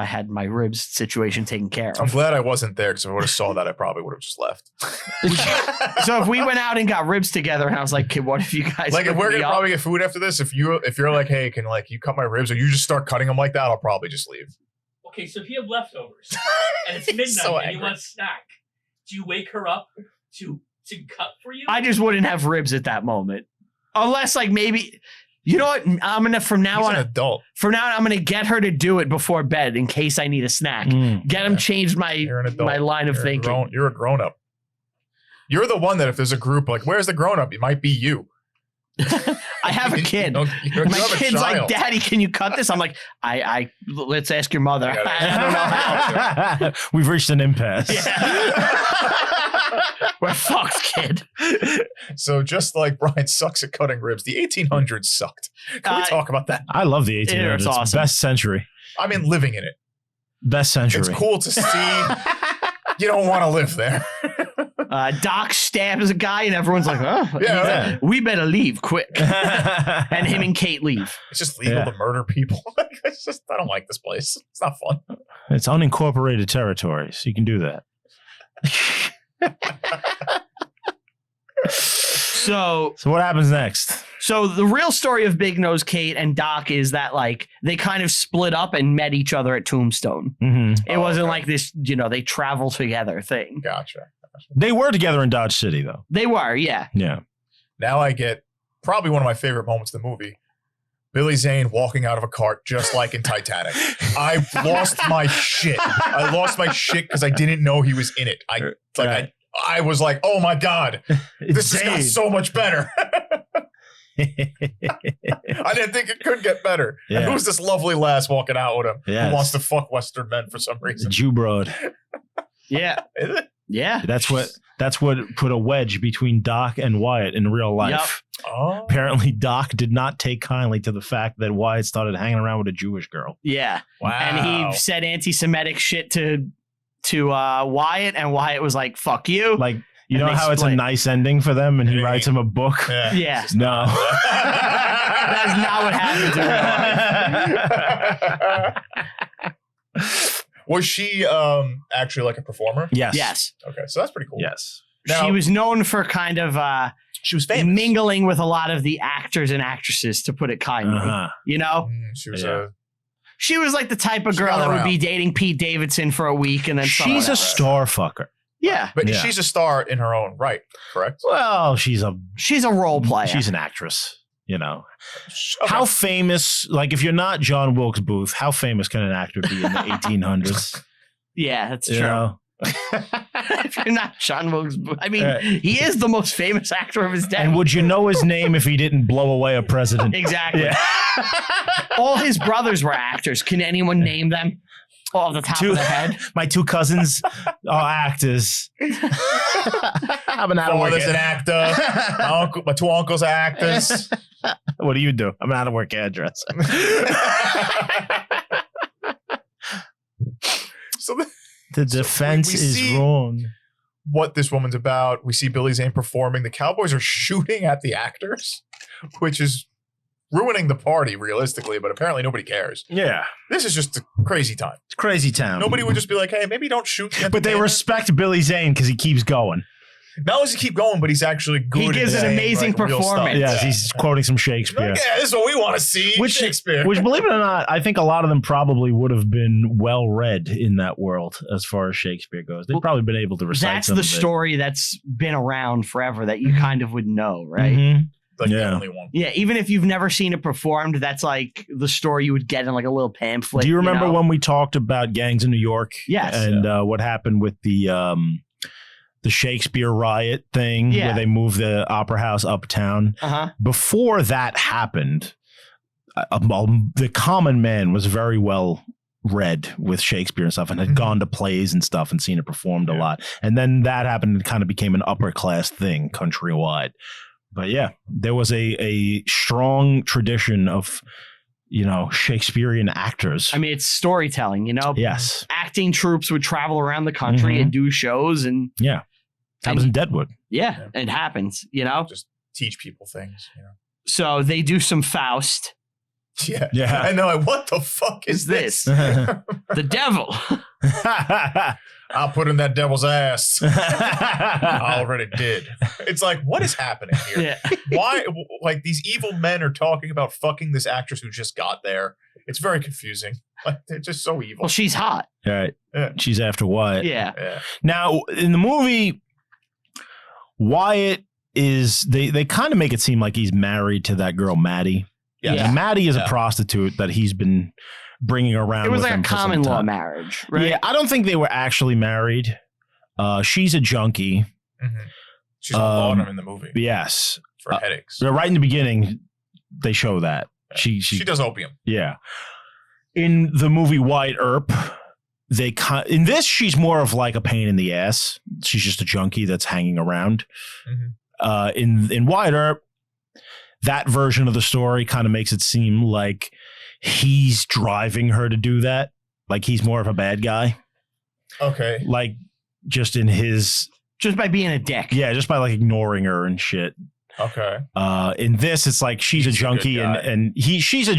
had my ribs situation taken care I'm of. glad I wasn't there because if I would have saw that, I probably would have just left. So if we went out and got ribs together, and I was like, "Kid, what if you guys Like if hook we're me gonna up?" probably get food after this, if you're like, hey, can you cut my ribs, or you just start cutting them like that, I'll probably just leave. Okay, so if you have leftovers and it's midnight So and you angry. want a snack, do you wake her up to cut for you? I just wouldn't have ribs at that moment, unless like maybe. You know what? I'm gonna from now He's on. an adult. From now on, I'm gonna get her to do it before bed in case I need a snack. Get him Yeah. changed You're an adult. my line of You're thinking. You're a grown up. You're the one that if there's a group like, where's the grown up? It might be you. I have a kid. You My have a kid's like, child. "Daddy, can you cut this?" I'm like, I let's ask your mother. I gotta I don't know how. We've reached an impasse. We're fucked, kid. So just like Brian sucks at cutting ribs, the 1800s sucked. Can we talk about that? I love the 1800s. It's awesome. Best century. I mean, living in it. Best century. It's cool to see. You don't want to live there. Doc stabs a guy, and everyone's like, "Oh, Yeah. we better leave quick." And him and Kate leave. It's just legal Yeah. to murder people. It's just, I don't like this place. It's not fun. It's unincorporated territory, so you can do that. So what happens next? So the real story of Big Nose Kate and Doc is that like they kind of split up and met each other at Tombstone. Mm-hmm. It wasn't like this, they travel together thing. Gotcha. They were together in Dodge City, though. They were, yeah. Yeah. Now I get probably one of my favorite moments in the movie. Billy Zane walking out of a cart just like in Titanic. I lost my shit. I lost my shit because I didn't know he was in it. I was like, oh my God, this has got so much better. I didn't think it could get better. Yeah. And who's this lovely lass walking out with him Yes. who wants to fuck Western men for some reason? Jew broad. Yeah. Is it? Yeah. That's what put a wedge between Doc and Wyatt in real life. Yep. Oh. Apparently, Doc did not take kindly to the fact that Wyatt started hanging around with a Jewish girl. Yeah. Wow. And he said anti-Semitic shit to Wyatt, and Wyatt was like, fuck you. Like, you And know they how it's a split. nice ending for them and he writes him a book? Yeah. Yeah. It's just No. That is not what happens in real life. Was she actually like a performer? Yes. Yes. Okay, so that's pretty cool. Yes. Now, She was known for kind of she was famous. mingling with a lot of the actors and actresses, to put it kindly. Uh-huh. She was Yeah. She was like the type of She girl got that would around. be dating Pete Davidson for a week and then She's a star fucker. Yeah. but Yeah. she's a star in her own right, correct? Well, she's a role player. She's an actress. You know, Okay. how famous? Like, if you're not John Wilkes Booth, how famous can an actor be in the 1800s? Yeah, that's You true. know? If you're not John Wilkes Booth, I mean, Right. he is the most famous actor of his day. And would you know his name if he didn't blow away a president? Exactly. Yeah. All his brothers were actors. Can anyone name them off the top of the head? My two cousins are actors. I'm an Father's an actor. My two uncles are actors. What do you do? I'm an out-of-work hairdresser. So The defense we is see- wrong. what this woman's about. We see Billy Zane performing. The Cowboys are shooting at the actors, which is ruining the party realistically, but apparently nobody cares. Yeah. This is just a crazy time. It's crazy town. Nobody would just be like, hey, maybe don't shoot. the But they entertainer. respect Billy Zane because he keeps going. Not only does he keep going, but he's actually good. He gives at an saying, amazing like, real stuff. performance. Yes, he's quoting some Shakespeare. Like, yeah, this is what we want to see. Shakespeare. Which, believe it or not, I think a lot of them probably would have been well read in that world as far as Shakespeare goes. They've probably been able to recite That's some the of it. story that's been around forever that you kind of would know, right? Mhm. Like the Yeah. only one. Yeah, even if you've never seen it performed, that's like the story you would get in like a little pamphlet. Do you remember know? when we talked about gangs in New York? Yes. And what happened with the Shakespeare riot thing Yeah. where they moved the opera house uptown? Uh-huh. Before that happened, the common man was very well read with Shakespeare and stuff and had gone to plays and stuff and seen it performed a lot. And then that happened and kind of became an upper class thing countrywide. But yeah, there was a strong tradition of, Shakespearean actors. I mean, it's storytelling, Yes. Acting troops would travel around the country and do shows and Yeah. That was in Deadwood. yeah, it happens, Just teach people things. So they do some Faust. Yeah. Yeah. I know. What the fuck is this? The devil. I'll put in that devil's ass. I already did. It's like, what is happening here? Yeah. Why, like, these evil men are talking about fucking this actress who just got there. It's very confusing. Like, they're just so evil. Well, she's hot. Right. Yeah. She's after Wyatt. Yeah. Yeah. Now, in the movie, Wyatt is, they kind of make it seem like he's married to that girl, Maddie. Yeah. And Maddie is Yeah. a prostitute that he's been bringing around. It was with like him a for some common law time. marriage, right? Yeah, I don't think they were actually married. She's a junkie. Mm-hmm. She's on laudanum in the movie Yes. for headaches. So right in the beginning, they show that. Yeah. She She does opium. Yeah. In the movie Wyatt Earp, in this, she's more of like a pain in the ass. She's just a junkie that's hanging around. Mm-hmm. In Wyatt Earp, that version of the story kind of makes it seem like he's driving her to do that. Like he's more of a bad guy. Okay. Like just in his, Just by being a dick. yeah, just by like ignoring her and shit. Okay. In this, it's like she's He's a junkie a good guy. and she's a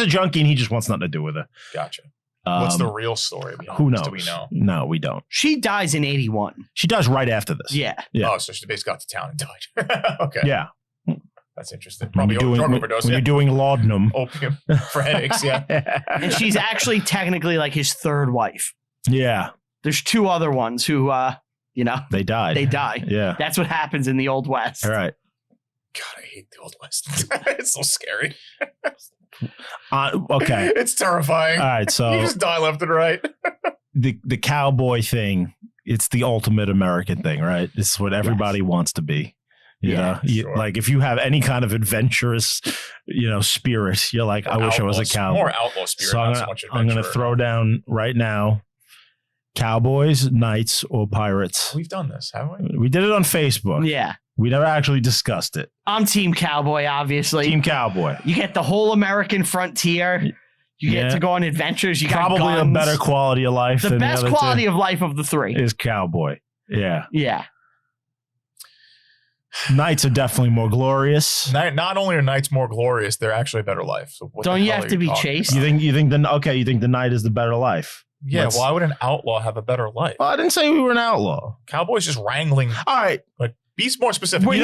junkie and he just wants nothing to do with her. Gotcha. What's the real story behind Who this? knows? Do we know? No, we don't. She dies in 81. She does right after this. Yeah. Yeah. Oh, so she basically got to town and died. Okay. Yeah. That's interesting. When Probably you're doing, drug when, overdose. when you're doing laudanum. Opium for headaches, yeah. And she's actually technically like his third wife. Yeah. There's two other ones who, They died. they die. Yeah. That's what happens in the Old West. All right. God, I hate the Old West. It's so scary. Okay. It's terrifying. All right. You So just die left and right. the cowboy thing, it's the ultimate American thing, right? It's what everybody wants to be. You know, sure. like if you have any kind of adventurous, spirit, you're like, I wish I was a cowboy. More outlaw spirit, So not so much I'm going to adventure. throw down right now cowboys, knights, or pirates. We've done this, haven't we? We did it on Facebook. Yeah. We never actually discussed it. I'm Team Cowboy, obviously. Team cowboy. You get the whole American frontier. You get Yeah. to go on adventures. You Probably got a guns. better quality of life The than best the other quality two of life of the three. is cowboy. Yeah. Yeah. Knights are definitely more glorious. Not only are knights more glorious, they're actually a better life. So what Don't the you hell have are to be talking chased? about? You think the knight is the better life? Yeah, Let's- why would an outlaw have a better life? Well, I didn't say we were an outlaw. Cowboys just wrangling. All right. Be more specific. When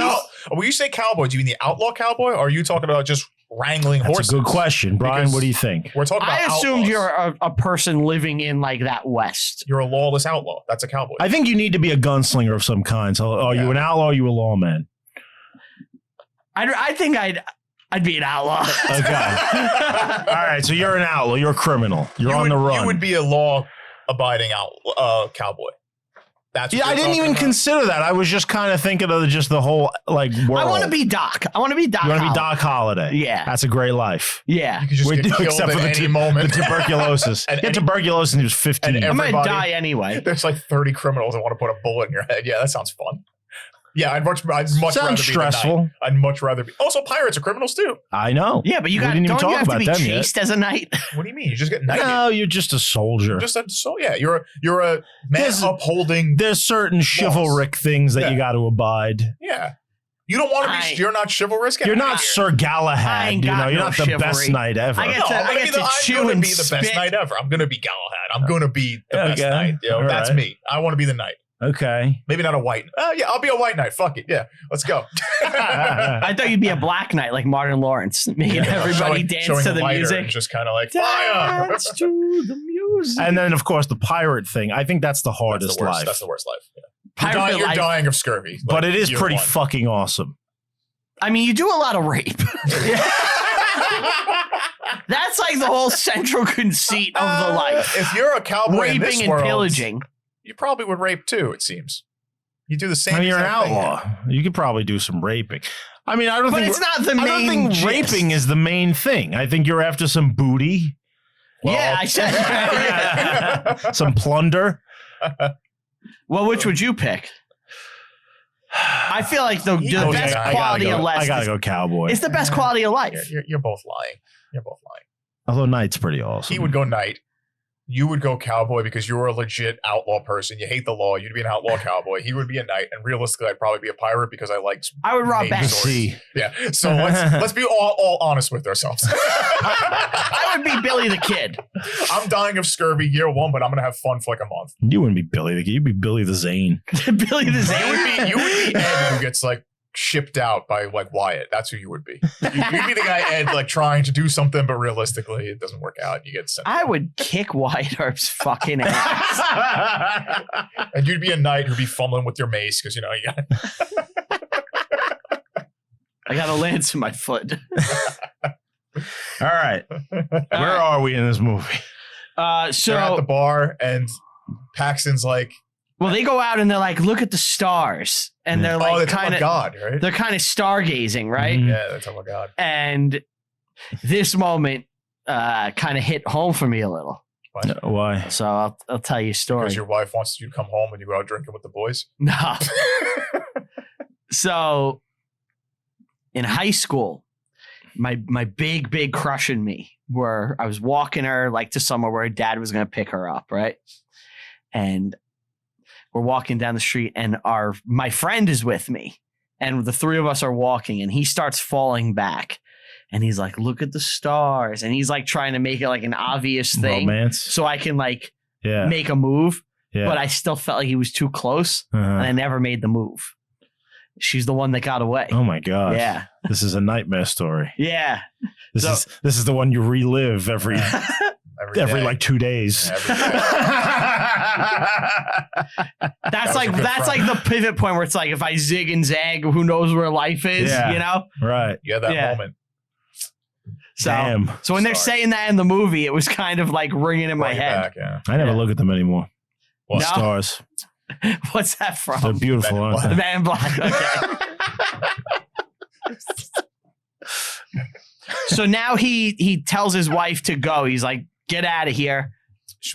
When you say cowboy, do you mean the outlaw cowboy, or are you talking about just wrangling That's horses? a good question. Brian, Because what do you think? We're talking about I assumed outlaws. you're a person living in like that West. You're a lawless outlaw. That's a cowboy. I think you need to be a gunslinger of some kind. So are you Yeah. an outlaw or are you a lawman? I think I'd be an outlaw. Okay. All right. So you're an outlaw. You're a criminal. You're on the run. You would be a law-abiding cowboy. That's what Yeah, I you're didn't talking even about? consider that. I was just kind of thinking of just the whole world. I want to be Doc. I want to be Doc. You want to be Holliday. Doc Holiday? Yeah. That's a great life. Yeah. You could just We get do, killed except at for any the moment. tuberculosis. And He had any- tuberculosis and he was 15. and I'm gonna everybody- die anyway. There's like 30 criminals that want to put a bullet in your head. Yeah, that sounds fun. Yeah, I'd much rather Sounds be the knight. stressful. I'd much rather be. Also, pirates are criminals too. I know. Yeah, but you We got didn't even don't you talk have to about be them yet. chased as a knight? What do you mean? You just get knighted. No, you're just a soldier. You're a man There's- upholding. There's certain chivalric things that Yeah. you got to abide. Yeah, you don't want to be. You're not chivalrous. Get You're out not of here. Sir I Galahad. ain't got You're no not the best chivalry. knight ever. I get No, to- I'm I gonna get be the, to I'm chew gonna and be the best spit. knight ever. I'm gonna be Galahad. I'm gonna be the best Okay. knight. All That's right. me. I want to be the knight. Okay. Maybe not a white. Yeah, I'll be a white knight. Fuck it. Yeah, let's go. I thought you'd be a black knight like Martin Lawrence, making everybody dance showing to a the lighter music. and just kind of like fire. Dance to the music. And then, of course, the pirate thing. I think that's the That's hardest the worst. life. That's the worst life. Yeah. Pirate You're life. dying of scurvy. But like, it is year pretty one. fucking awesome. I mean, you do a lot of rape. That's like the whole central conceit of the life. If you're a cowboy in this Raping and world, pillaging. you probably would rape too. It seems you do the same. I mean, you're an exact thing. outlaw. You could probably do some raping. I mean, I don't But think it's not the I don't main think gist. raping is the main thing. I think you're after some booty, Yeah, I said. some plunder. Well, which would you pick? I feel like the Okay, best I quality of life. I gotta go cowboy. It's the best quality of life. You're both lying. You're both lying. Although knight's pretty awesome. He would go knight. You would go cowboy because you're a legit outlaw person. You hate the law. You'd be an outlaw cowboy. He would be a knight, and realistically, I'd probably be a pirate because I like. I would rob Maybe banks. so. See, Yeah. So let's be all honest with ourselves. I would be Billy the Kid. I'm dying of scurvy year one, but I'm gonna have fun for like a month. you wouldn't be Billy the Kid. You'd be Billy the Zane. Billy the Zane. You would be Ed who gets like shipped out by like Wyatt. That's who you would be. You'd be the guy Ed like trying to do something, but realistically it doesn't work out. You get sent. I would kick Wyatt Earp's fucking ass. And you'd be a knight who'd be fumbling with your mace because you got. I got a lance in my foot. All right. Where are we in this movie? They're at the So, bar and Paxton's like, well, they go out and they're like, look at the stars. And they're oh, like, they're talking kind about of, God, right? they're kind of stargazing, right? Mhm. Yeah, they're talking about God. And this moment kind of hit home for me a little. Why? So I'll tell you a story. Because your wife wants you to come home and you go out drinking with the boys. No. So in high school, my big crush in me where I was walking her like to somewhere where her dad was going to pick her up, right? And we're walking down the street and my friend is with me and the three of us are walking and he starts falling back And he's like, look at the stars. And he's like trying to make it like an obvious thing. Romance. So I can like Yeah. make a move. Yeah. But I still felt like he was too close. And I never made the move. She's the one that got away. Oh my God. Yeah. This is a nightmare story. Yeah. This is the one you relive every day. like 2 days. Every day. That's was a good like the pivot point where it's like if I zig and zag, who knows where life is, Yeah. you know? Right. You had that Yeah. moment. So, Damn. so when they're Sorry. saying that in the movie, it was kind of like ringing in my Bring it head. back, yeah. I never Yeah. look at them anymore. Well, No. Stars. What's that from? They're beautiful, Men in aren't Black. they? Man in Black. Okay. So now he tells his wife to go. He's like, get out of here.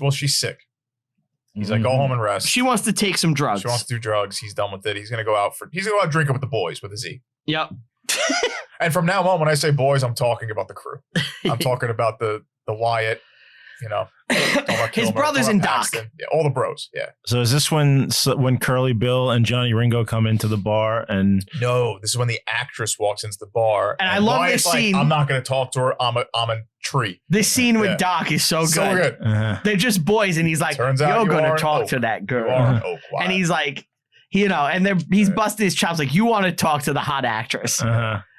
Well, she's sick. He's like, go home and rest. She wants to take some drugs. She wants to do drugs. He's done with it. He's gonna go out drinking with the boys with a Z. Yep. And from now on, when I say boys, I'm talking about the crew. I'm talking about the Wyatt, you know, talking about His Kilmer, brothers talking and about Doc. Paxton. Yeah, all the bros. Yeah. So is this when Curly Bill and Johnny Ringo come into the bar and No, this is when the actress walks into the bar. And I love Wyatt's this scene. Like, I'm not gonna talk to her. I'm a tree. This scene with Yeah. Doc is so good. So good. They're just boys, and he's like, Turns out you're you going are to an talk oak. to that You girl. are an oak. And Wyatt. he's like, you know, and he's Yeah. busting his chops like, you want to talk to the hot actress.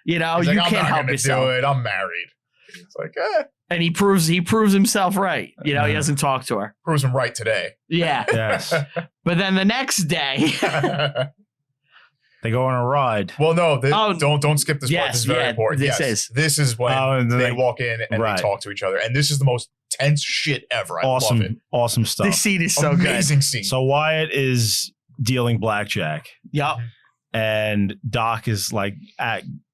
You know, He's you like, I'm can't not help gonna yourself. do it. I'm married. It's like, And he proves himself right. You know, he Uh-huh. doesn't talk to her. proves him right today. Yeah. yes, But then the next day, they go on a ride. Well, no, Oh, don't skip this part. yes, This is very yeah, important. this is. when Oh, and then they they- walk in and Right. they talk to each other, and this is the most tense shit ever. I love it. Awesome stuff. this scene is so good. Amazing scene. So Wyatt is dealing blackjack, Yup. and Doc is like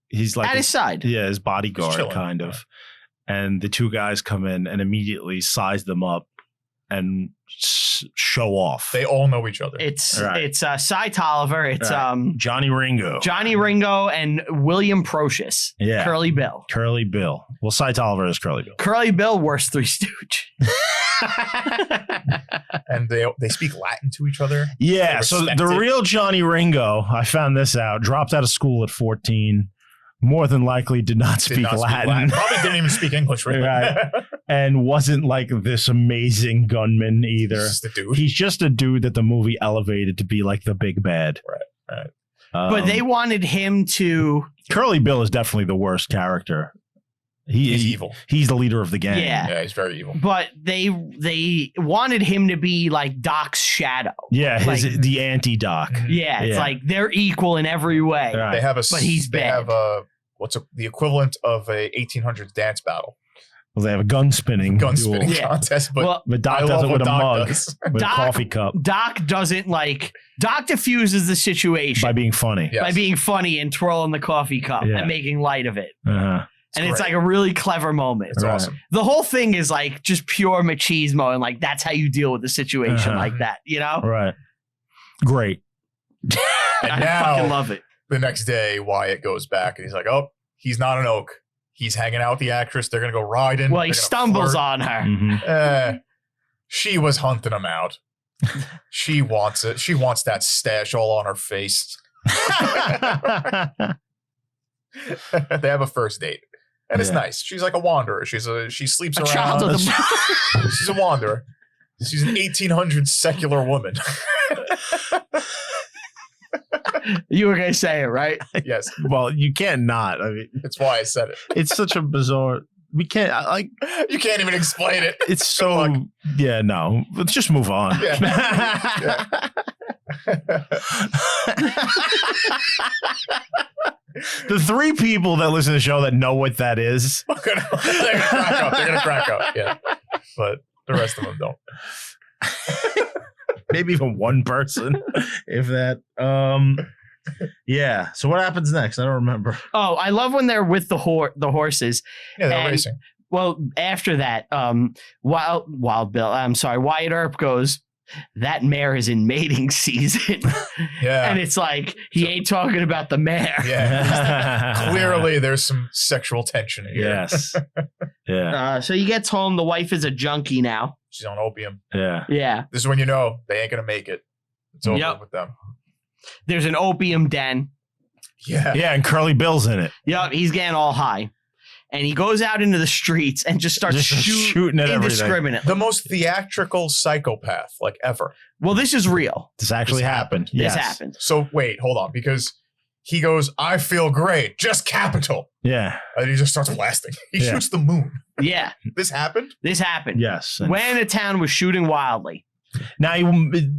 he's like At his side. his bodyguard chilling. kind of, and the two guys come in and immediately size them up and show off. They all know each other. It's Right. Cy Tolliver. It's Right. Johnny Ringo, Johnny Ringo and William Procius. Yeah. Curly Bill. Curly Bill. Well, Cy Tolliver is Curly Bill. Curly Bill, worst Three Stooge. And they speak Latin to each other. Yeah, They so respect the it. real Johnny Ringo, I found this out, dropped out of school at 14, more than likely did not Did speak not Latin, Probably didn't even speak English. Really. Right. and wasn't like this amazing gunman He's either. just a dude. He's just a dude that the movie elevated to be like the big bad. Right. But they wanted him to. Curly Bill is definitely the worst character. He's evil. He's the leader of the gang. Yeah. Yeah, he's very evil. But they wanted him to be like Doc's shadow. Yeah, the anti-doc. Yeah, it's Yeah. like they're equal in every way. Right. They have But he's they bad. have the equivalent of a 1800s dance battle, Well, they have a gun spinning. gun spinning Yeah. contest. But Well, But I Doc does love it what with a Doc mug, does. with Doc- a coffee cup, Doc doesn't like. Doc diffuses the situation by being funny. Yes. by being funny and twirling the coffee cup Yeah. and making light of it. Uh-huh. And it's great. like a really clever moment. It's Right. awesome. The whole thing is like just pure machismo and like that's how you deal with the situation Uh-huh. like that, you know? Right. Great. And I now fucking love it. the next day, Wyatt goes back and he's like, "Oh, he's not an oak. He's hanging out with the actress. They're gonna go riding. Well, he They're gonna stumbles flirt." on her. Mhm. She was hunting him out. She wants it. She wants that stash all on her face. They have a first date, and it's Yeah. nice. She's like a wanderer. She sleeps A around. child of the She's a wanderer. She's an 1800s secular woman. You were gonna say it, right? Yes, Well, you can't not. I mean, that's why I said it. it's such a bizarre. We can't like. You can't even explain it. It's so. luck. Yeah, no. Let's just move on. Yeah. The three people that listen to the show that know what that is. They're gonna crack up. They're gonna crack up. Yeah, but the rest of them don't. Maybe even one person, if that. Yeah. So what happens next? I don't remember. Oh, I love when they're with the horses. Yeah, they're And- racing. Well, after that, Wild Bill, I'm sorry, Wyatt Earp goes, that mare is in mating season. Yeah. And it's like, he ain't talking about the mare. Yeah. Clearly, there's some sexual tension here. Yes. Yeah. So he gets home. The wife is a junkie now. She's on opium. Yeah. Yeah. This is when you know they ain't gonna make it. It's over Yep. with them. There's an opium den. Yeah. Yeah. And Curly Bill's in it. Yup. He's getting all high. and he goes out into the streets and just starts shooting at everything. indiscriminately. The most theatrical psychopath like ever. Well, this is real. This actually happened. This Yes. happened. So wait, hold on, because he goes, I feel great, just capital. Yeah. And he just starts blasting. He Yeah. shoots the moon. Yeah, This happened? this happened. Yes. And When a town was shooting wildly. now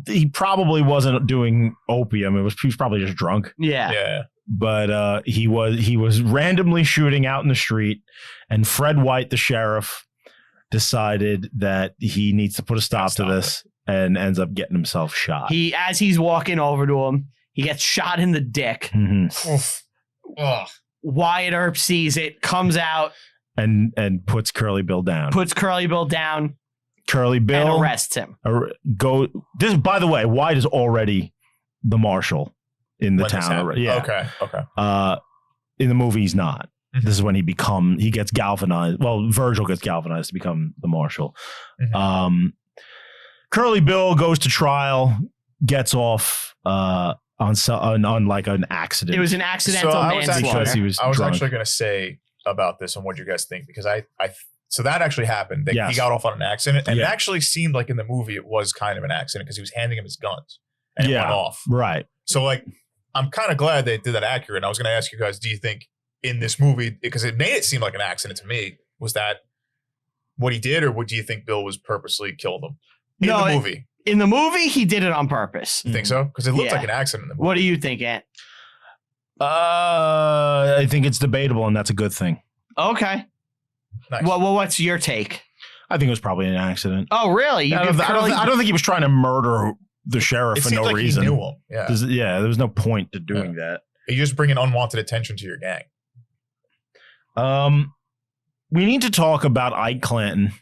he probably wasn't doing opium. He was probably just drunk. Yeah. Yeah. But he was randomly shooting out in the street, and Fred White, the sheriff, decided that he needs to put a stop to this, and ends up getting himself shot. As he's walking over to him, he gets shot in the dick. Mhm. Oof. Ugh. Wyatt Earp sees it, comes out, and puts Curly Bill down. puts Curly Bill down, Curly Bill and arrests him. This, by the way, White is already the marshal in the When this town happened. already. Yeah. Okay. In the movie, he's not. Mhm. This is when he gets galvanized. Well, Virgil gets galvanized to become the marshal. Mhm. Curly Bill goes to trial, gets off on like an accident. It was an accidental So I was manslaughter. because he was I was drunk. actually going to say about this and what you guys think, because so that actually happened. Yes. He got off on an accident, and Yeah. it actually seemed like in the movie it was kind of an accident because he was handing him his guns and it Yeah. went off. Right. So like, I'm kind of glad they did that accurate. And I was going to ask you guys, do you think in this movie, because it made it seem like an accident to me, was that what he did, or do you think Bill was purposely killed him in No, the movie? In the movie, he did it on purpose. You think so? Because it looked Yeah. like an accident in the movie. What do you think, Ant? I think it's debatable, and that's a good thing. Okay. Nice. Well, what's your take? I think it was probably an accident. Oh, really? You I give don't Curly- think he was trying to murder the sheriff It for seems no like reason. he knew him. Yeah. There was no point to doing that. You just bring in unwanted attention to your gang. We need to talk about Ike Clanton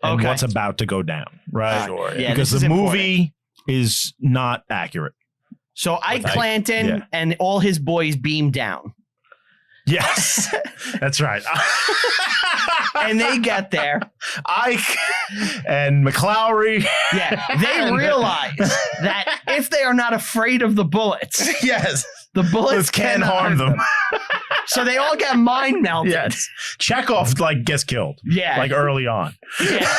and Okay. what's about to go down, right? Sure. Yeah, Because this the is movie is not accurate. So Ike With Ike. Clanton Yeah. and all his boys beam down. Yes, that's right. And they get there. Ike and McClowry. Yeah. They realize that if they are not afraid of the bullets, Yes, the bullets can't cannot harm hurt them. So they all get mind melted. Yes, Chekhov gets killed Yeah. early on. Yeah.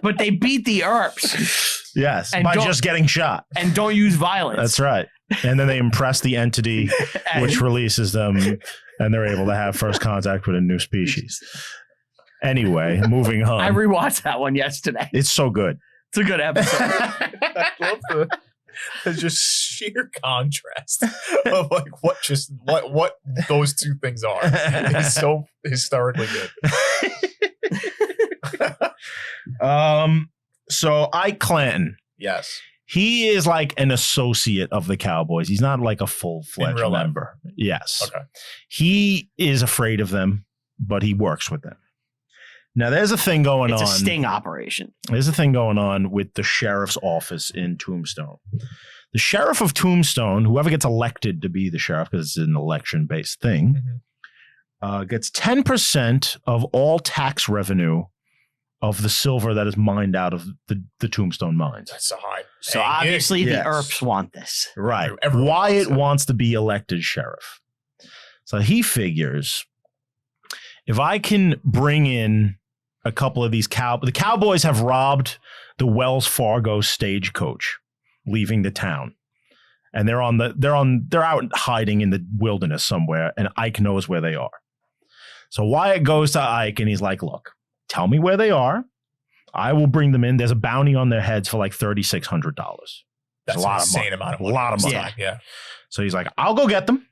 But they beat the Earps Yes, And by don't- just getting shot. and don't use violence. That's right. And then they impress the entity, which releases them, and they're able to have first contact with a new species. Anyway, moving on. I rewatched that one yesterday. It's so good. It's a good episode. I love the just sheer contrast of what those two things are. It's so hysterically good. So Ike Clanton, Yes. he is like an associate of the Cowboys. He's not like a full-fledged In real life. member. Yes. Okay. He is afraid of them, but he works with them. Now, there's a thing going It's on. a sting operation. There's a thing going on with the sheriff's office in Tombstone. The sheriff of Tombstone, whoever gets elected to be the sheriff, because it's an election-based thing, gets 10% of all tax revenue of the silver that is mined out of the Tombstone mines. That's a high. So paying gig. obviously Yes. the Earps want this. Right. Everyone Wyatt wants it. wants to be elected sheriff. So he figures, if I can bring in a couple of these the Cowboys have robbed the Wells Fargo stagecoach leaving the town. And they're out hiding in the wilderness somewhere, and Ike knows where they are. So Wyatt goes to Ike and he's like, look, tell me where they are. I will bring them in. There's a bounty on their heads for like $3,600. That's a lot an of insane money. amount of A money. lot of money. Yeah. So he's like, I'll go get them.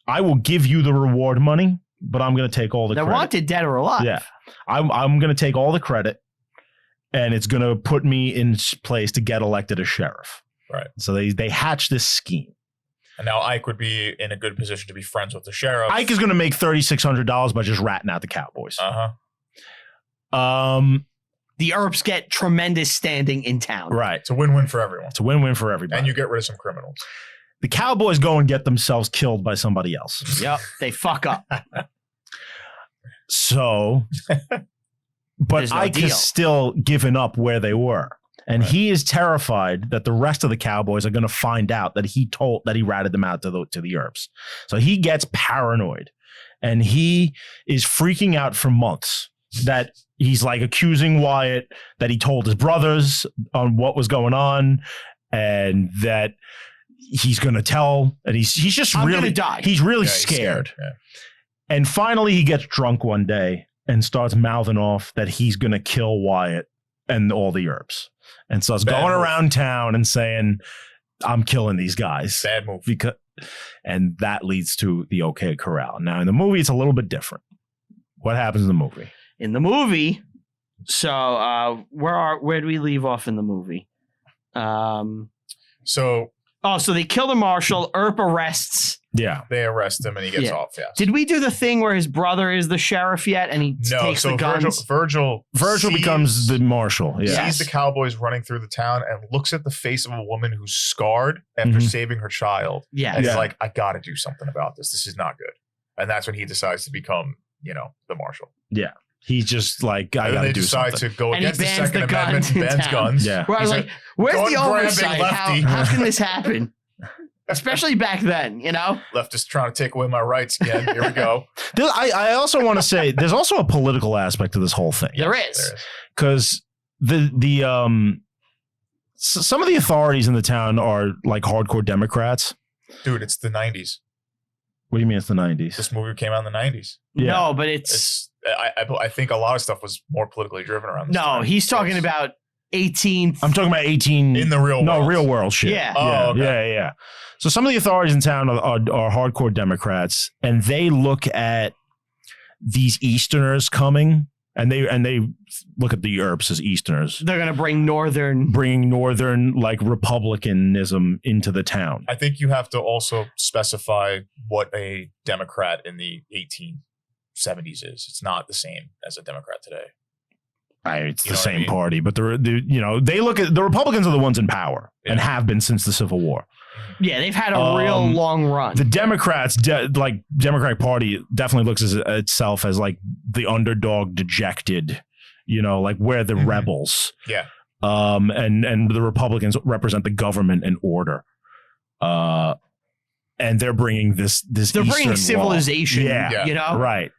I will give you the reward money, but I'm going to take all the They're credit. wanted dead or alive. Yeah. I'm going to take all the credit, and it's going to put me in place to get elected as sheriff. Right. So they hatch this scheme. And now Ike would be in a good position to be friends with the sheriff. Ike is going to make $3,600 by just ratting out the Cowboys. The Earps get tremendous standing in town. Right. It's a win-win for everyone. It's a win-win for everybody. And you get rid of some criminals. The Cowboys go and get themselves killed by somebody else. Yep. They fuck up. So, but There's no Ike deal. has still given up where they were. And Right. he is terrified that the rest of the Cowboys are going to find out that he ratted them out to the Earps. So he gets paranoid, and he is freaking out for months. That he's like accusing Wyatt that he told his brothers on what was going on, and that he's going to tell. And he's just I'm really gonna die. He's really Yeah, he's scared. Yeah. And finally, he gets drunk one day and starts mouthing off that he's going to kill Wyatt and all the Earps, and starts Bad going move. around town and saying, "I'm killing these guys." Bad move. And that leads to the OK Corral. Now, in the movie, it's a little bit different. What happens in the movie? In the movie, so where do we leave off in the movie? So So they kill the marshal. Earp arrests. Yeah. they arrest him and he gets Yeah. off. Yes. Did we do the thing where his brother is the sheriff yet, and he No. takes So the guns? Virgil Becomes the marshal. Yeah. Yes. sees the Cowboys running through the town and looks at the face of a woman who's scarred after Mhm. saving her child. Yeah. And Yeah. he's like, I got to do something about this. This is not good. And that's when he decides to become, the marshal. He's just like, I And got then to they do decide something. to go And he against the bans Second the Amendment, guns in bans town. guns. Yeah. Where I was He's like, where's gun the grabbing oversight? How lefty. can this happen? Especially back then, Leftists trying to take away my rights again. Here we go. I also want to say there's also a political aspect to this whole thing. There There is. is. Because some of the authorities in the town are like hardcore Democrats. Dude, it's the 90s. What do you mean it's the 90s? This movie came out in the 90s. Yeah. No, but it's I think a lot of stuff was more politically driven around this no. time. He's talking It's about 18th. I'm talking about 18 in the real world. real world shit. Yeah. Oh, okay. yeah. So some of the authorities in town are hardcore Democrats, and they look at these Easterners coming, and they look at the Earps as Easterners, They're gonna bring northern. bringing Northern like Republicanism into the town. I think you have to also specify what a Democrat in the 1870s is. It's not the same as a Democrat today. It's You the know what I same mean? party, but they look at the Republicans are the ones in power and Yeah. have been since the Civil War. Yeah, they've had a real long run. The Democrats, Democratic Party, definitely looks at itself as like the underdog, dejected. Like we're the Mhm. rebels. Yeah. And the Republicans represent the government and order. And they're bringing this. They're bringing Eastern civilization. Yeah. Yeah. right.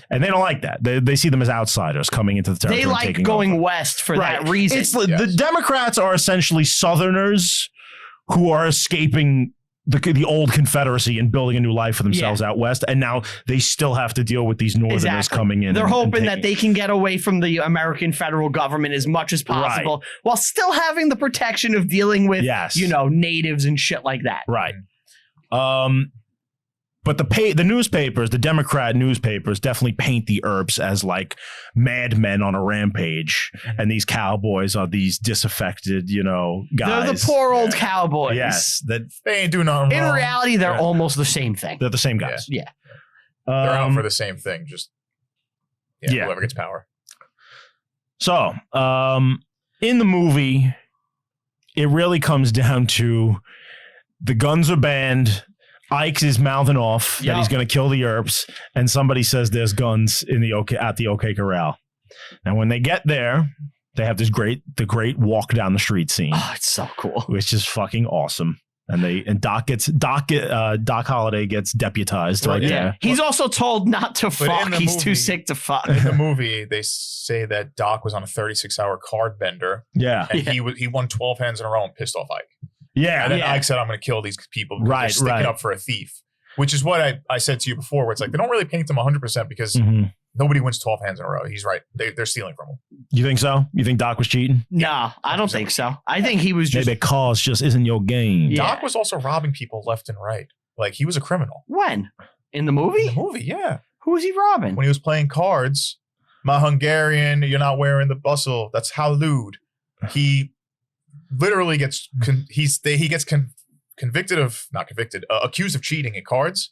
And they don't like that. They see them as outsiders coming into the territory. They and like taking going over. west for Right. that reason. It's the Yes. Democrats are essentially Southerners who are escaping the old Confederacy and building a new life for themselves out west, and now they still have to deal with these Northerners Exactly. coming in. They're and hoping that taking- they can get away from the American federal government as much as possible while still having the protection of dealing with, Yes. natives and shit like that. Right. But the newspapers, the Democrat newspapers, definitely paint the Earps as like madmen on a rampage, and these Cowboys are these disaffected, guys. They're the poor old Yeah. cowboys. Yes, that They ain't doing nothing In wrong. reality, they're Yeah. almost the same thing. they're the same guys. Yeah. They're out Um, for the same thing. Just Yeah. whoever gets power. So, in the movie, it really comes down to the guns are banned. Ike is mouthing off that Yup. he's going to kill the Earps, and somebody says there's guns at the OK Corral. And when they get there, they have the great walk down the street scene, Oh, it's so cool. which is fucking awesome. And Doc Holliday gets deputized right Yeah. there. He's also told not to in fuck. the He's too movie- sick to fuck. In the movie, they say that Doc was on a 36-hour card bender, Yeah, and Yeah. he won 12 hands in a row and pissed off Ike. yeah, And then Yeah. Ike said, I'm going to kill these people because Right, they're sticking right. up for a thief, which is what I said to you before, where it's like they don't really paint them 100% because Mhm. nobody wins 12 hands in a row. He's right. They're stealing from him. You think so? You think Doc was cheating? No, I don't think so. I think he was just Maybe cause just isn't your game. Yeah. Doc was also robbing people left and right. Like he was a criminal. when in the In movie. the movie, yeah. Who was he robbing? When he was playing cards, my Hungarian, you're not wearing the bustle. That's how lewd. He literally gets accused of cheating at cards.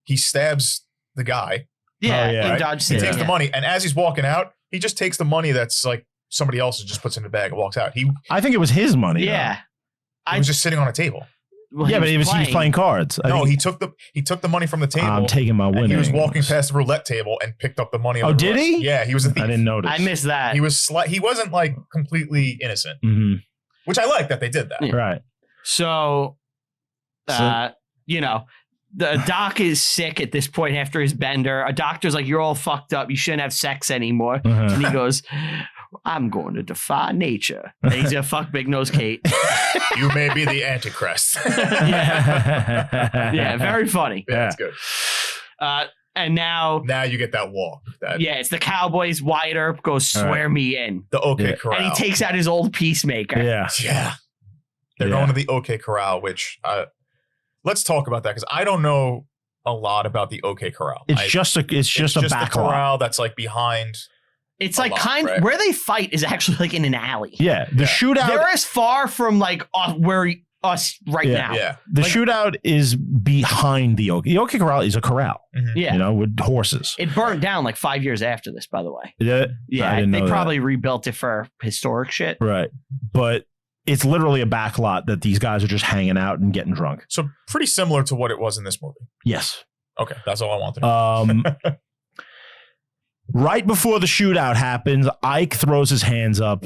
He stabs the guy. Yeah, Oh, yeah. in Right? Dodge He City. takes Yeah. the money, and as he's walking out, he just takes the money that's like somebody else's, just puts in the bag and walks out. He I think it was his money. Yeah. was just sitting on a table. Well, Yeah, but he was playing cards. No, he took the money from the table. I'm taking my and winnings. he was walking past the roulette table and picked up the money. On Oh, the did roulette. he? Yeah, he was a thief. I didn't notice. I missed that. He was he wasn't like completely innocent, which I like that they did that. Yeah. Right. So, you know, the doc is sick at this point after his bender. A doctor's like, "You're all fucked up. You shouldn't have sex anymore." And he goes, "I'm going to defy nature." And he's gonna fuck Big Nose Kate. You may be the Antichrist. Yeah, very funny. Yeah, that's good. And now you get that walk. it's the Cowboys. Wyatt Earp goes, "Swear me in." The OK Yeah. Corral. And he takes out his old peacemaker. Yeah. They're going to the OK Corral, which let's talk about that because I don't know a lot about the OK Corral. It's just a back a lot. corral that's like behind. It's like right? where they fight is actually like in an alley. Yeah. The shootout. They're as far from like where us right Yeah. now. Yeah. The like- shootout is behind the OK. The OK Corral is a corral, Yeah. you know, with horses. It burned down like 5 years after this, by the way. Yeah. Yeah, I didn't they know that. probably rebuilt it for historic shit. Right. But it's literally a back lot that these guys are just hanging out and getting drunk. So pretty similar to what it was in this movie. Yes. Okay, that's all I wanted to know. Right before the shootout happens, Ike throws his hands up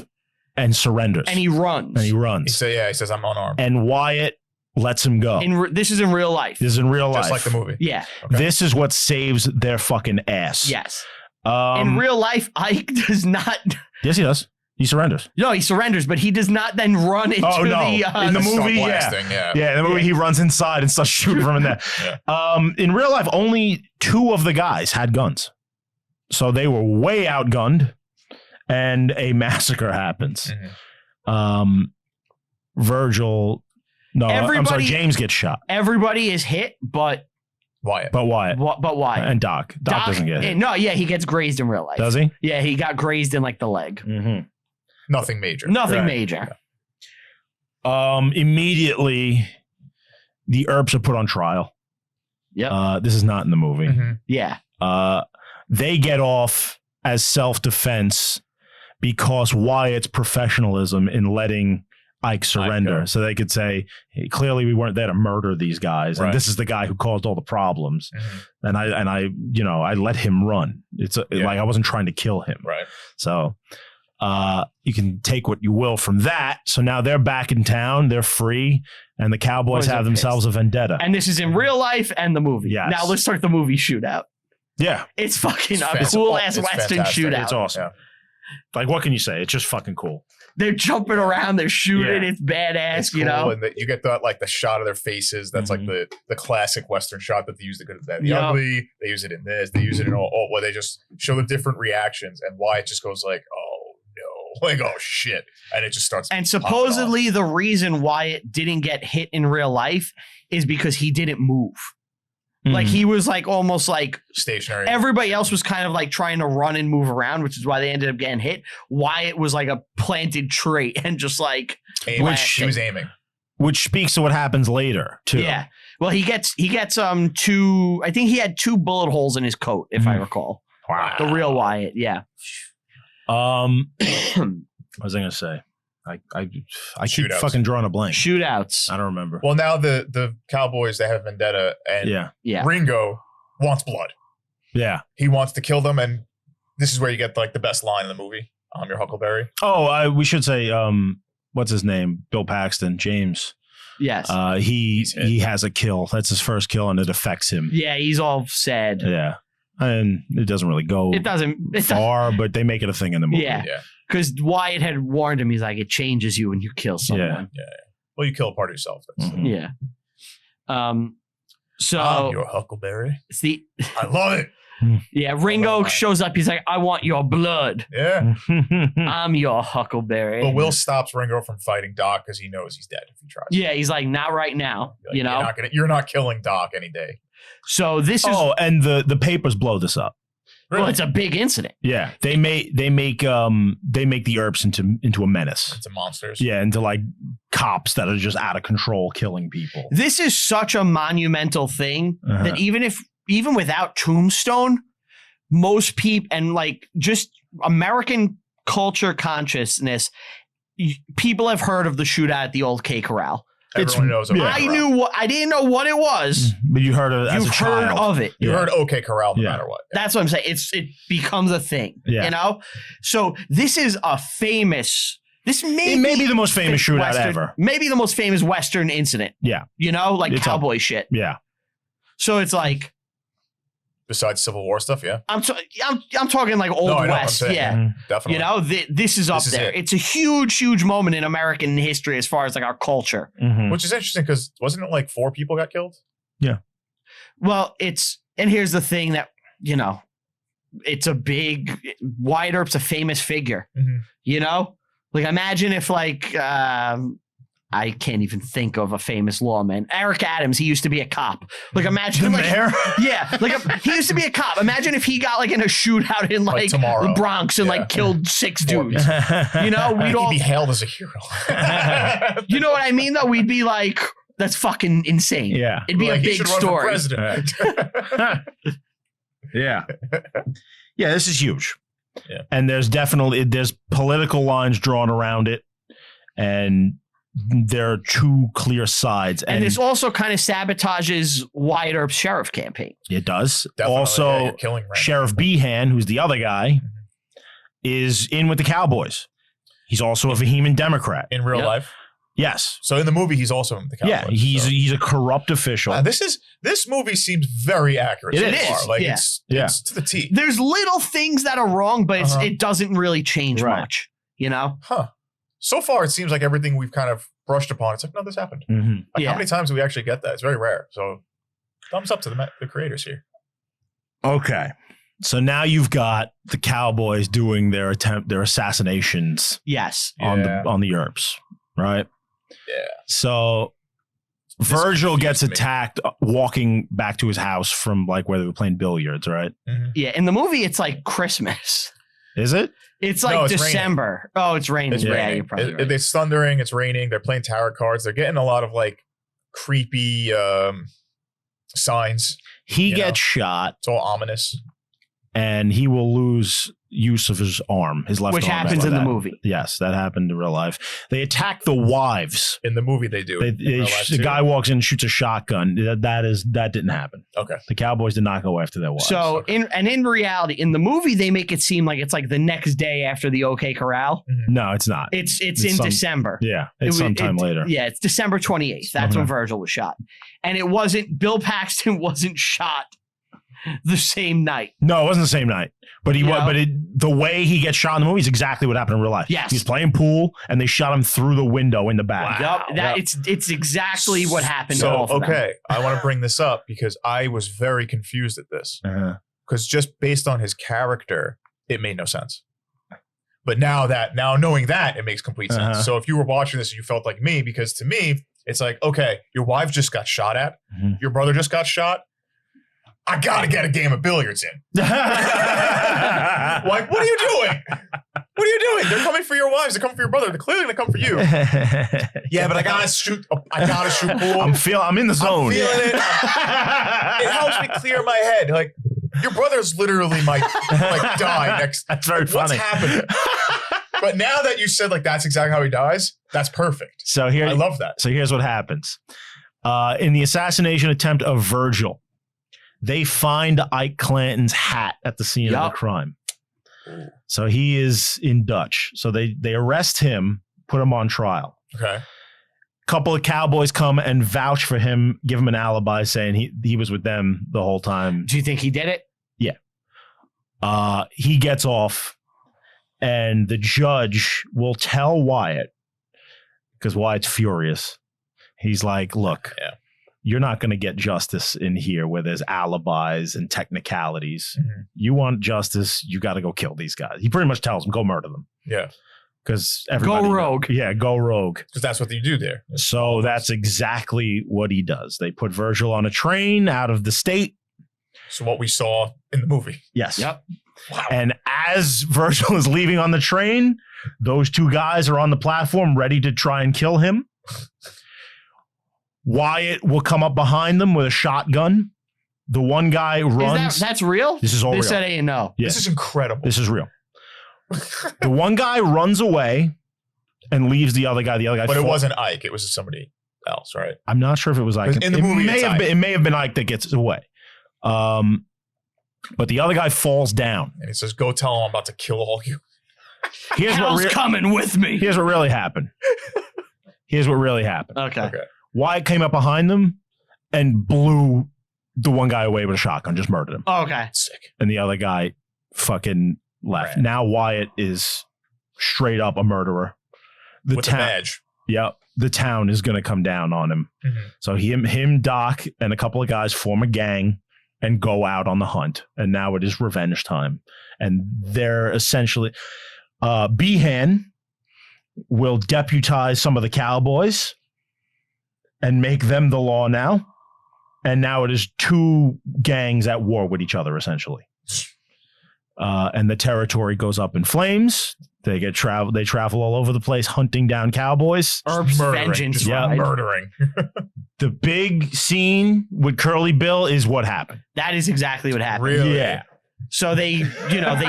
and surrenders. And he runs. And he He runs. says I'm unarmed. And Wyatt lets him go. This is in real life. This is in real life. Just like the movie. Yeah. Okay. This is what saves their fucking ass. Yes. In real life, Ike does not. Yes, he does. He surrenders. No, he surrenders, but he does not then run into Oh, no. the. In the Start movie, blasting, yeah. Yeah, in the movie, he runs inside and starts shooting from in there. In real life, only 2 of the guys had guns. So they were way outgunned, and a massacre happens. Virgil, no, I'm sorry, James gets shot. Everybody is hit, but Wyatt. But Wyatt. Wyatt. And Doc. Doc doesn't get hit. No, yeah, he gets grazed in real life. Does he? Yeah, he got grazed in like the leg. Nothing major. Nothing Right. major. Immediately, the Earps are put on trial. Yep. This is not in the movie. Yeah. They get off as self-defense because Wyatt's professionalism in letting Ike surrender. go. So they could say, hey, clearly we weren't there to murder these guys. Right. And this is the guy who caused all the problems. And I let him run. It's like I wasn't trying to kill him. Right. So you can take what you will from that. So now they're back in town. They're free. And the Cowboys Boys are have themselves a vendetta. And this is in real life and the movie. Yes. Now let's start the movie shootout. Yeah. It's fucking It's a fantastic. cool ass It's Western fantastic. shootout. It's awesome. Yeah. Like, what can you say? It's just fucking cool. They're jumping around, they're shooting, Yeah. it's badass, It's you cool, know. and you get that like the shot of their faces. That's like the classic Western shot that they use the good, the bad, the Yeah. ugly. They use it in this. They use it in all where they just show the different reactions, and why it just goes like, oh no, like oh shit, and it just starts. And popping off. supposedly the reason Wyatt didn't get hit in real life is because he didn't move. Like he was like almost like stationary. everybody else was kind of like trying to run and move around, which is why they ended up getting hit. Wyatt was like a planted tree and just like aiming. He was aiming. Which speaks to what happens later, too. yeah. Well, he gets 2. I think he had 2 bullet holes in his coat, if I recall. Wow. The real Wyatt, yeah. What was I going to say? I keep Shootouts. fucking drawing a blank. Shootouts. I don't remember. Well, now the Cowboys, they have vendetta, and Yeah. Ringo wants blood. Yeah. He wants to kill them, and this is where you get like the best line in the movie. I'm your Huckleberry. Oh, we should say, what's his name? Bill Paxton, James. Yes. He has a kill. That's his first kill, and it affects him. Yeah, he's all sad. Yeah. And it doesn't really go It doesn't. far, but they make it a thing in the movie. Yeah. Yeah. Because Wyatt had warned him. He's like, it changes you when you kill someone. Well, you kill a part of yourself. That's Mhm. Yeah. So I'm your Huckleberry. it's the I love it. Ringo shows up. He's like, I want your blood. Yeah. I'm your Huckleberry. But Will stops Ringo from fighting Doc because he knows he's dead if he tries. Yeah, he's like, not right now. Like, You know. you're not killing Doc any day. So this is and the papers blow this up. well, it's a big incident. Yeah. They make the Earps into a menace. It's a monsters. Yeah, into like cops that are just out of control killing people. This is such a monumental thing Uh-huh. that even without Tombstone, most people and like just American culture consciousness, people have heard of the shootout at the old K Corral. Everyone knows. O.K. yeah. Corral. I didn't know what it was. But you heard of it as You've a heard child. of it. You Yeah. heard OK Corral no Yeah. matter what. That's what I'm saying. It becomes a thing. Yeah. You know? So this is a famous. This It may be the most famous shootout Western, ever. Maybe the most famous Western incident. Yeah. You know, like It's cowboy shit. Yeah. So it's like Besides Civil War stuff, yeah. I'm talking like Old No, I know what I'm West. saying. Yeah. Mhm. Definitely. You know, this is up This is there. it. It's a huge moment in American history as far as like our culture. Mhm. Which is interesting because wasn't it like 4 people got killed? Well, and here's the thing that, you know, it's a big, Wyatt Earp's a famous figure, Mhm. you know? Like imagine if like, I can't even think of a famous lawman. Eric Adams, he used to be a cop. Like imagine The like, mayor? yeah, like he used to be a cop. Imagine if he got like in a shootout in Like like tomorrow. the Bronx and Yeah. like killed 6 4 dudes. You know, we'd He'd all, be hailed as a hero. you know what I mean though? We'd be like, that's fucking insane. Yeah. It'd be Like, a he big should run for story. president. Yeah. Yeah, this is huge. Yeah. And there's political lines drawn around it, and there are 2 clear sides. And this also kind of sabotages Wyatt Earp's sheriff campaign. It does. Definitely, yeah, Also, you're killing random Sheriff people. Behan, who's the other guy, is in with the Cowboys. He's also a vehement Democrat. in real Yep. life. Yes. So in the movie, he's also in the Cowboys. Yeah, he's a corrupt official. This movie seems very accurate. It so is, far. Like yeah. it's to the T. There's little things that are wrong, but Uh-huh. it doesn't really change Right. much, you know? Huh. So far, it seems like everything we've kind of brushed upon. It's like, no, this happened. Mhm. Like, Yeah. how many times do we actually get that? It's very rare. So, thumbs up to the creators here. Okay. So now you've got the Cowboys doing their assassinations Yes. on Yeah. the Earps, right? Yeah. So This Virgil confused gets me. attacked walking back to his house from like where they were playing billiards, right? Yeah. In the movie, it's like Christmas. Is it? It's like No, it's raining. December. Oh, it's raining. It's Yeah, raining. you're probably right. It's thundering. It's raining. They're playing tarot cards. They're getting a lot of like creepy signs. He You gets shot It's all ominous. and he will lose use of his arm, his left Which arm. happens after in the that. movie. Yes, that happened in real life. They attack the wives. In the movie, they do. They, In real life, the too? guy walks in and shoots a shotgun. That didn't happen. Okay. The Cowboys did not go after their wives. So in reality, in the movie, they make it seem like it's like the next day after the OK Corral. no, it's not. It's in some- December. Yeah, it's sometime later. Yeah, it's December 28th. That's when Virgil was shot. And it wasn't, Bill Paxton wasn't shot the same night. No, it wasn't the same night. But he You was. know? But the way he gets shot in the movie is exactly what happened in real life. Yes. He's playing pool and they shot him through the window in the back. Yup, it's exactly what happened to So, both of them. okay, I want to bring this up because I was very confused at this. Uh-huh. Because just based on his character, it made no sense. But now knowing that, it makes complete sense. Uh-huh. So if you were watching this and you felt like me, because to me, it's like, okay, your wife just got shot at. Mhm. Your brother just got shot. I got to get a game of billiards in. Like, what are you doing? What are you doing? They're coming for your wives. They're coming for your brother. They're clearly going to come for you. Yeah, but I got to shoot. I got to shoot pool. I'm in the zone. I'm feeling it. It helps me clear my head. Like, your brother's literally might like die next. That's very What's funny. happening? But now that you said like that's exactly how he dies, that's perfect. So here, I love that. So here's what happens. In the assassination attempt of Virgil, they find Ike Clanton's hat at the scene of Yup. the crime. So he is in Dutch. So they arrest him, put him on trial. Okay. Couple of Cowboys come and vouch for him, give him an alibi saying he was with them the whole time. Do you think he did it? He gets off and the judge will tell Wyatt, because Wyatt's furious. He's like, look, Yeah. you're not going to get justice in here where there's alibis and technicalities. Mhm. You want justice, you got to go kill these guys. He pretty much tells them, go murder them. Yeah. Because Go rogue. Yeah, go rogue. Because that's what you do there. So that's exactly what he does. They put Virgil on a train out of the state. So what we saw in the movie. Yes. Yep. Wow. And as Virgil is leaving on the train, those 2 guys are on the platform ready to try and kill him. Wyatt will come up behind them with a shotgun. The one guy runs. That's real? This is all This real. I didn't know. Yeah. This is incredible. This is real. The one guy runs away and leaves the other guy. The other guy But it falls. wasn't Ike. It was somebody. else, right? I'm not sure if it was Ike. In the movie, it may have been Ike that gets away. But the other guy falls down. And he says, "Go tell him I'm about to kill all you." Hell's coming with me. Here's what really happened. Okay. Wyatt came up behind them and blew the one guy away with a shotgun, just murdered him. Okay. Sick. And the other guy fucking left. Ran. Now Wyatt is straight up a murderer. With a badge. Yep. The town is going to come down on him. Mm-hmm. So him, Doc, and a couple of guys form a gang and go out on the hunt. And now it is revenge time. And they're essentially... Behan will deputize some of the Cowboys and make them the law now. And now it is two gangs at war with each other, essentially. And the territory goes up in flames. They travel all over the place hunting down Cowboys. Earp's Murdering, vengeance. just Ride. murdering. The big scene with Curly Bill is what happened. That is exactly what happened. Really? Yeah. So they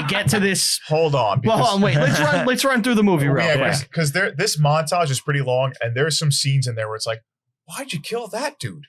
get to this. Hold on. Well, hold on, wait. Let's run through the movie real quick. Because this montage is pretty long, and there's some scenes in there where it's like, why'd you kill that dude?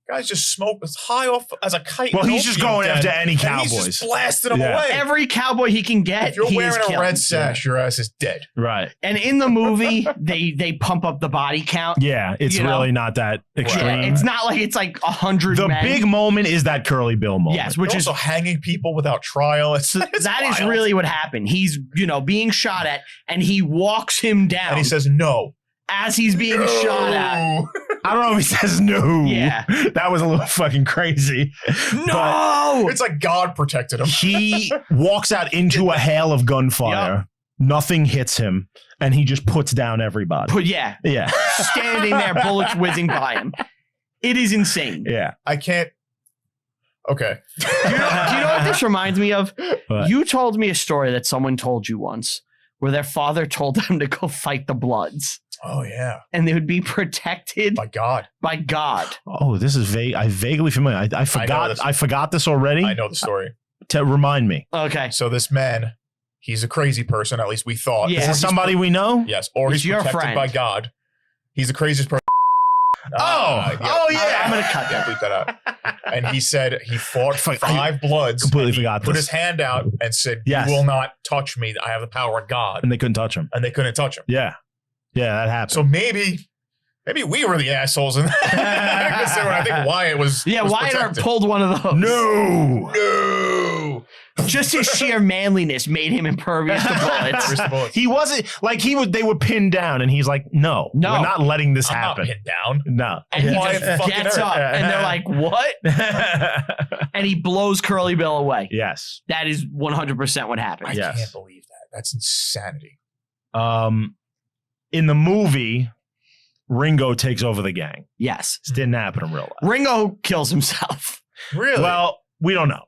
Guy's just smoke as high off as a kite. Well, he's just going after any and Cowboys. He's just blasting them away. Every cowboy he can get, if you're he is wearing a killing. red sash, your ass is dead. Right. And in the movie, they pump up the body count. Yeah, it's really not that extreme. Yeah, it's not like it's like 100 The men. big moment is that Curly Bill moment. Yes, which They're is also hanging people without trial. that is really what happened. He's being shot at, and he walks him down. And he says no. As he's being shot at. I don't know if he says no. Yeah. That was a little fucking crazy. No! It's like God protected him. He walks out into a hail of gunfire. Yep. Nothing hits him, and he just puts down everybody. But yeah, standing there, bullets whizzing by him. It is insane. Yeah. I can't. Okay. Do you know what this reminds me of? What? You told me a story that someone told you once where their father told them to go fight the Bloods. Oh, yeah. And they would be protected By God. by God. Oh, this is vague. I vaguely familiar. I forgot. I forgot this already. I know the story. To remind me. Okay. So this man, he's a crazy person, at least we thought. Yeah. Is this somebody we know? Yes. Or He's he's your protected friend. by God. He's the craziest person. yeah. I'm gonna cut Yeah, that. bleep that out. And he said he fought I 5 Bloods. completely and he forgot put this. his hand out and said, Yes. "You will not touch me. I have the power of God." And they couldn't touch him. And they couldn't touch him. Yeah. Yeah, that happened. So maybe we were the assholes in that. Considering I think Wyatt was. Yeah, was Wyatt Earp protected. pulled one of those. No. Just his sheer manliness made him impervious to bullets. Where's the bullets? He wasn't like they were pinned down, and he's like, no, No. we're not letting this I'm not happen. pinned down. No. And he Wyatt just fucking gets Earp. up, and they're like, what? And he blows Curly Bill away. Yes. That is 100% what I happened. Yes. can't believe that. That's insanity. In the movie, Ringo takes over the gang. Yes. This didn't happen in real life. Ringo kills himself. Really? Well, we don't know.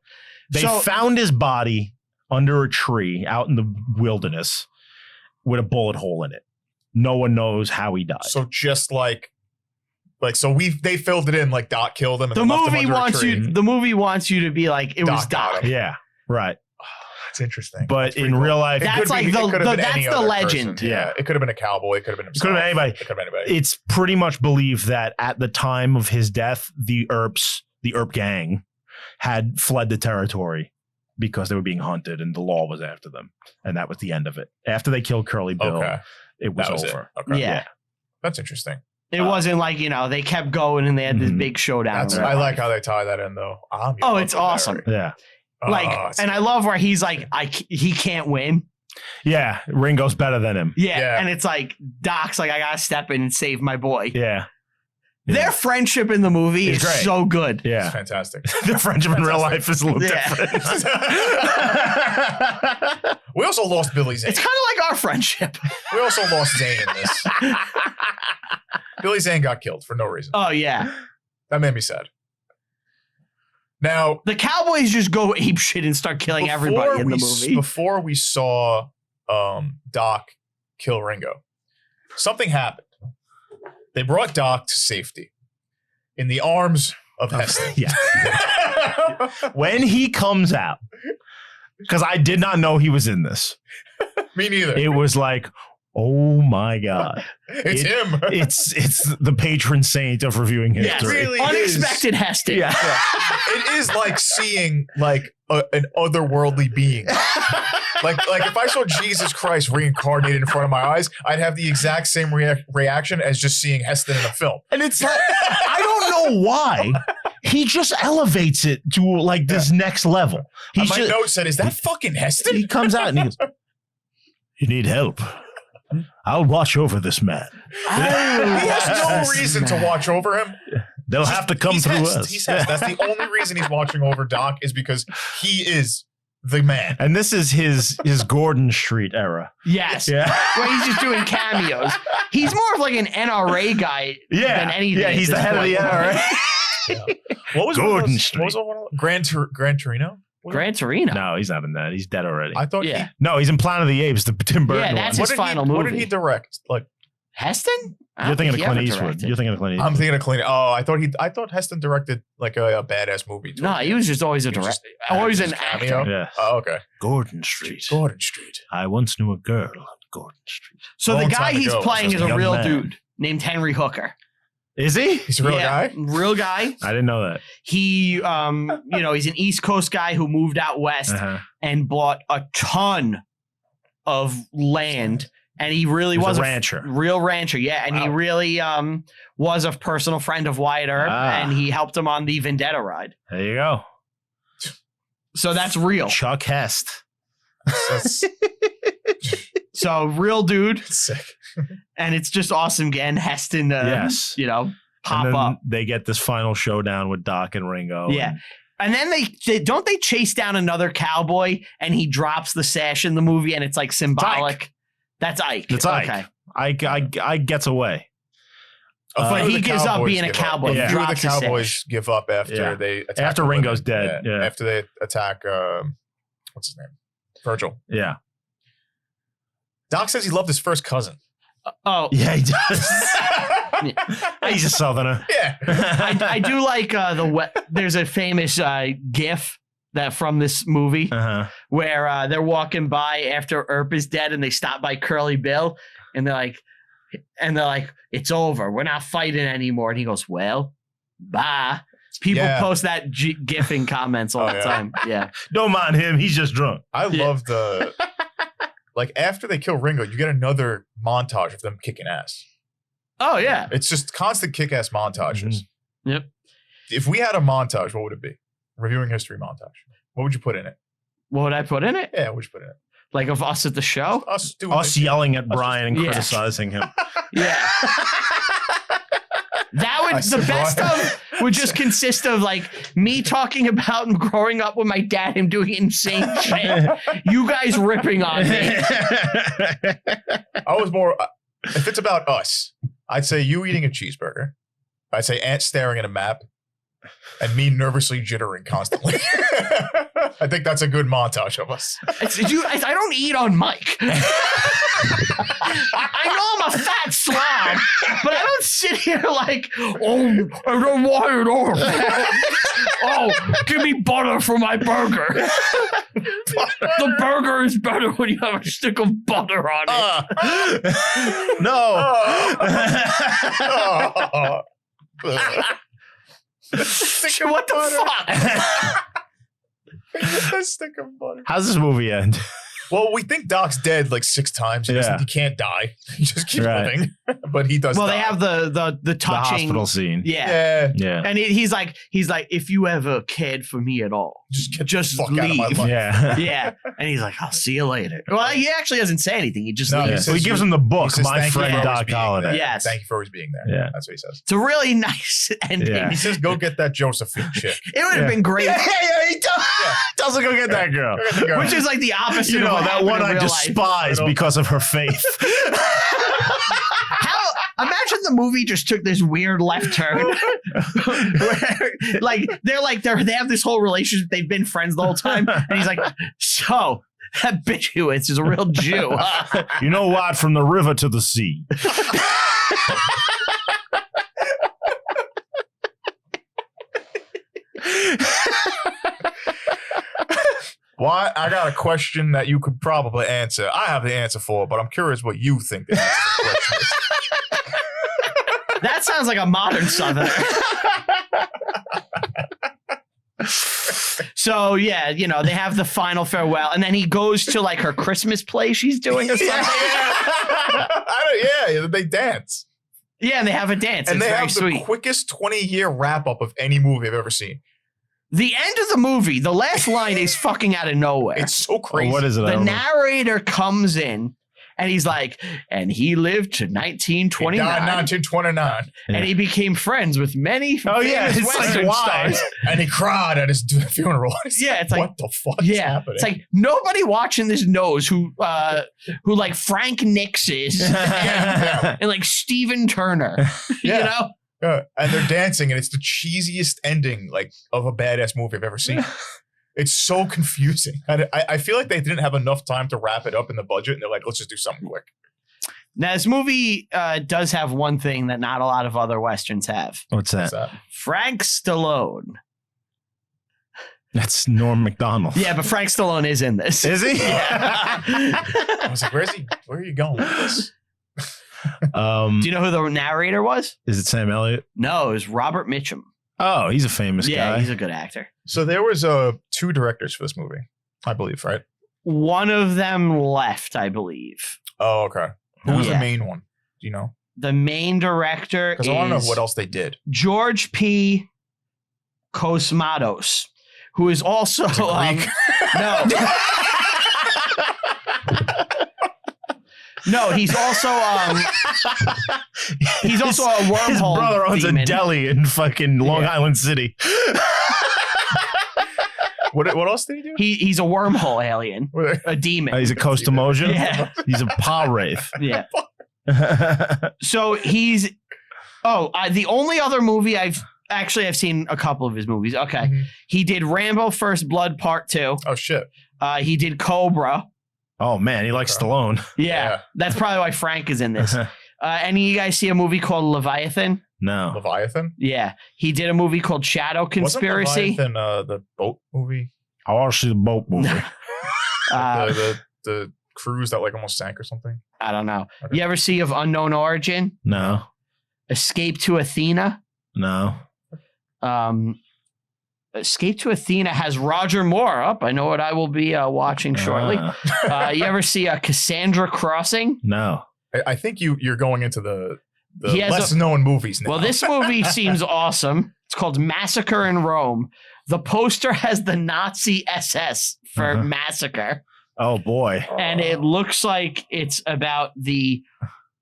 They So- found his body under a tree out in the wilderness with a bullet hole in it. No one knows how he died. so just like so they filled it in like Doc killed him. And The then left him movie under a wants tree. you. The movie wants you to be like it was Doc got Doc. him. Yeah, right. That's interesting. But That's pretty in cool. real life, It That's could like be- the- it could have the- been that's any the other legend. person. Yeah. It could have been a cowboy. It could have been himself. Could have been anybody. It could have been anybody. it's pretty much believed that at the time of his death, the Earp gang, had fled the territory because they were being hunted and the law was after them. And that was the end of it. After they killed Curly Bill, Okay. it was That was over. it. Okay. Yeah. That's interesting. It wasn't like they kept going and they had this Mhm. big showdown. That's, in real I like life. how they tie that in though. I'm your Oh, it's Huckleberry. awesome. Yeah. And I love where he's like, he can't win. Yeah. Ringo's better than him. Yeah. Yeah. And it's like, Doc's like, I gotta step in and save my boy. Yeah. Their friendship in the movie It's is great. so good. It's Yeah. fantastic. The friendship in real life is a little Yeah. different. We also lost Billy Zane. It's kind of like our friendship. We also lost Zayn in this. Billy Zane got killed for no reason. Oh, yeah. That made me sad. Now, The Cowboys just go ape shit and start killing everybody in the movie. Before we saw Doc kill Ringo, something happened. They brought Doc to safety in the arms of Heston. Yeah. When he comes out, because I did not know he was in this, Me neither. it was like, Oh my God. It's him. It's the patron saint of reviewing Yes. history. really Unexpected Heston. Yeah. It is like seeing like an otherworldly being. Like if I saw Jesus Christ reincarnated in front of my eyes, I'd have the exact same reaction as just seeing Heston in a film. And it's like, I don't know why. He just elevates it to like this next level. My Just, note said, "Is that fucking Heston?" he comes out and he goes, "You need help. I'll watch over this man. He has no reason to watch over him. They'll have to come He's through Hest. us." He's Hest. That's the only reason he's watching over Doc is because he is the man. And this is his Gordon Street era. Yes. Yeah. Where he's just doing cameos. He's more of like an NRA guy than anything. Yeah, he's at the this head of the point. NRA. What was Gordon one of those, Street. What was one of Gran Torino? Gran Torino. No, he's not in that. He's dead already. I thought. Yeah. No, he's in Planet of the Apes, the Tim Burton Yeah, that's one. his final What did movie. he direct? Like, Heston? I You're don't thinking of think he Clint ever Eastwood. directed. You're thinking of Clint Eastwood. I'm thinking of cleaning. Oh, I thought Heston directed like a badass movie. No, he was just always a He was director. just- Always an just cameo? actor. Yeah. Oh, okay. Gordon Street. Gordon Street. I once knew a girl on Gordon Street. So the Long guy time he's ago, playing so is a young real man. dude named Henry Hooker. Is he? He's a real guy. Real guy. I didn't know that. He, he's an East Coast guy who moved out west Uh-huh. and bought a ton of land. And he really He was was a rancher. real rancher, yeah. And he Wow. really was a personal friend of Wyatt Earp, Ah. and he helped him on the Vendetta ride. There you go. So that's real. Chuck Hest. That's So real dude, sick. and it's just awesome getting Heston to, Yes. pop and then up. they get this final showdown with Doc and Ringo. Yeah. And then they chase down another cowboy, and he drops the sash in the movie, and it's like symbolic. That's Ike. It's Ike. Okay. I gets away. But few he of the gives up Cowboys being a give up. cowboy. A Yeah. few of the Drops his Cowboys sash. give up after Yeah. they attack After the Ringo's women. dead, yeah. After they attack what's his name? Virgil. Yeah. Doc says he loved his first cousin. Oh, Yeah, he does. He's a southerner. Yeah. I do like there's a famous GIF that from this movie Uh-huh. where they're walking by after Earp is dead, and they stop by Curly Bill, and they're like, it's over. We're not fighting anymore. And he goes, well, bye. People Yeah. post that GIF in comments all Oh, the yeah. time. Yeah. Don't mind him. He's just drunk. I Yeah. love the like after they kill Ringo, you get another montage of them kicking ass. Oh yeah. It's just constant kick-ass montages. Yep. If we had a montage, what would it be? Reviewing history montage. What would you put in it? What would I put in it? Yeah, what would you put in it? Like of us at the show? Us doing Us yelling at Brian and Yeah. criticizing him. Yeah. That would I said the best Brian. of would just consist of like me talking about him growing up with my dad, him doing insane shit. You guys ripping on me. I was more if it's about us, I'd say you eating a cheeseburger. I'd say Ant staring at a map and me nervously jittering constantly. I think that's a good montage of us. I don't eat on mic. I know I'm a fat slob, but I don't sit here like, oh, I don't want it all. Oh, give me butter for my burger. The burger is better when you have a stick of butter on it. No. What the fuck? A stick of butter. How's this movie end? Well, we think Doc's dead like 6 times. He, Yeah. he can't die. He just keeps Right. living. But he does Well, die. they have the The touching hospital scene. Yeah. Yeah. Yeah. And he's like, if you ever cared for me at all, Just get just the fuck out of my leave. life. Yeah. Yeah. And he's like, I'll see you later. Well, he actually doesn't say anything. He just No, leaves. he So says he gives you- him the book, He says, My "Thank you Friend for always Doc being Holliday. there." Yes. Thank you for always being there. Yeah. That's what he says. It's a really nice ending. Yeah. He says, go get that Josephine chick. It would have been great. Yeah, he doesn't go get that girl. Go get the girl. Which is like the opposite You of know, what that happened one in I real life. despise because of her faith. Imagine the movie just took this weird left turn. Where, they have this whole relationship. They've been friends the whole time. And he's like, so that bitch Hewitt is a real Jew. You know what? From the river to the sea. Why? I got a question that you could probably answer. I have the answer for it, but I'm curious what you think the answer to the question is. That sounds like a modern Southerner. So yeah, you know, they have the final farewell, and then he goes to like her Christmas play she's doing or something. Yeah, they dance. Yeah, and they have a dance. And it's they very have the sweet. quickest 20-year wrap-up of any movie I've ever seen. The end of the movie, the last line is fucking out of nowhere. It's so crazy. What is it? I The don't know. narrator comes in and he's like, and he lived to 1929. He died 1929. And he became friends with many famous it's like, Western why? stars. And he cried at his funeral. Yeah, it's like, what the fuck is yeah, happening? it's like nobody watching this knows who like Frank Nix is and like Stephen Turner, you Yeah. know? And they're dancing, and it's the cheesiest ending like of a badass movie I've ever seen. It's so confusing. And I feel like they didn't have enough time to wrap it up in the budget, and they're like, let's just do something quick. Now, this movie does have one thing that not a lot of other Westerns have. What's What's that? that? Frank Stallone. That's Norm Macdonald. Yeah, but Frank Stallone is in this. Is he? Yeah. I was like, where are you going with this? Do you know who the narrator was? Is it Sam Elliott? No, it was Robert Mitchum. Oh, he's a famous Yeah, guy. he's a good actor. So there was 2 directors for this movie, I believe, right? One of them left, I believe. Oh, okay. Who was Yeah. the main one? Do you know? The main director Because I want to know is what else they did. George P. Cosmatos, who is also Greek? no. No, he's also a wormhole. His brother owns demon. a deli in fucking Long Yeah. Island City. What else did he do? He's a wormhole alien, a demon. He's a Costa Moja. Yeah. He's a paw wraith. Yeah. So he's the only other movie I've seen a couple of his movies. Okay. Mhm. He did Rambo First Blood Part 2. Oh, shit. He did Cobra. Oh man, he likes Okay. Stallone. Yeah. That's probably why Frank is in this. Any of you guys see a movie called Leviathan? No. Leviathan? Yeah. He did a movie called Shadow Conspiracy. Wasn't Leviathan the boat movie? I watched the boat movie. The cruise that like almost sank or something? I don't know. Okay. You ever see Of Unknown Origin? No. Escape to Athena? No. Escape to Athena has Roger Moore up. I know what I will be watching shortly. You ever see Cassandra Crossing? No. I think you're going into the He has less known movies now. Well, this movie seems awesome. It's called Massacre in Rome. The poster has the Nazi SS for Uh-huh. massacre. Oh boy. And it looks like it's about the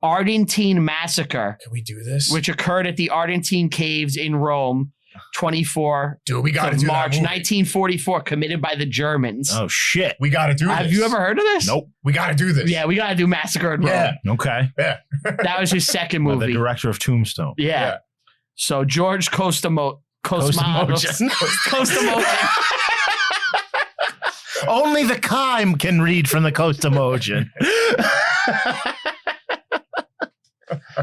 Argentine massacre, Can we do this? which occurred at the Argentine caves in Rome, 24 Dude, we got to of do March that movie. 1944, committed by the Germans. Oh shit. We got to do this. Have you ever heard of this? Nope. We got to do this. Yeah, we got to do Massacre in Rome. Yeah. Okay. Yeah. That was his second By the movie. director of Tombstone. Yeah. Yeah. So George Cosmatos. Only the Kime can read from the Costa Mojan.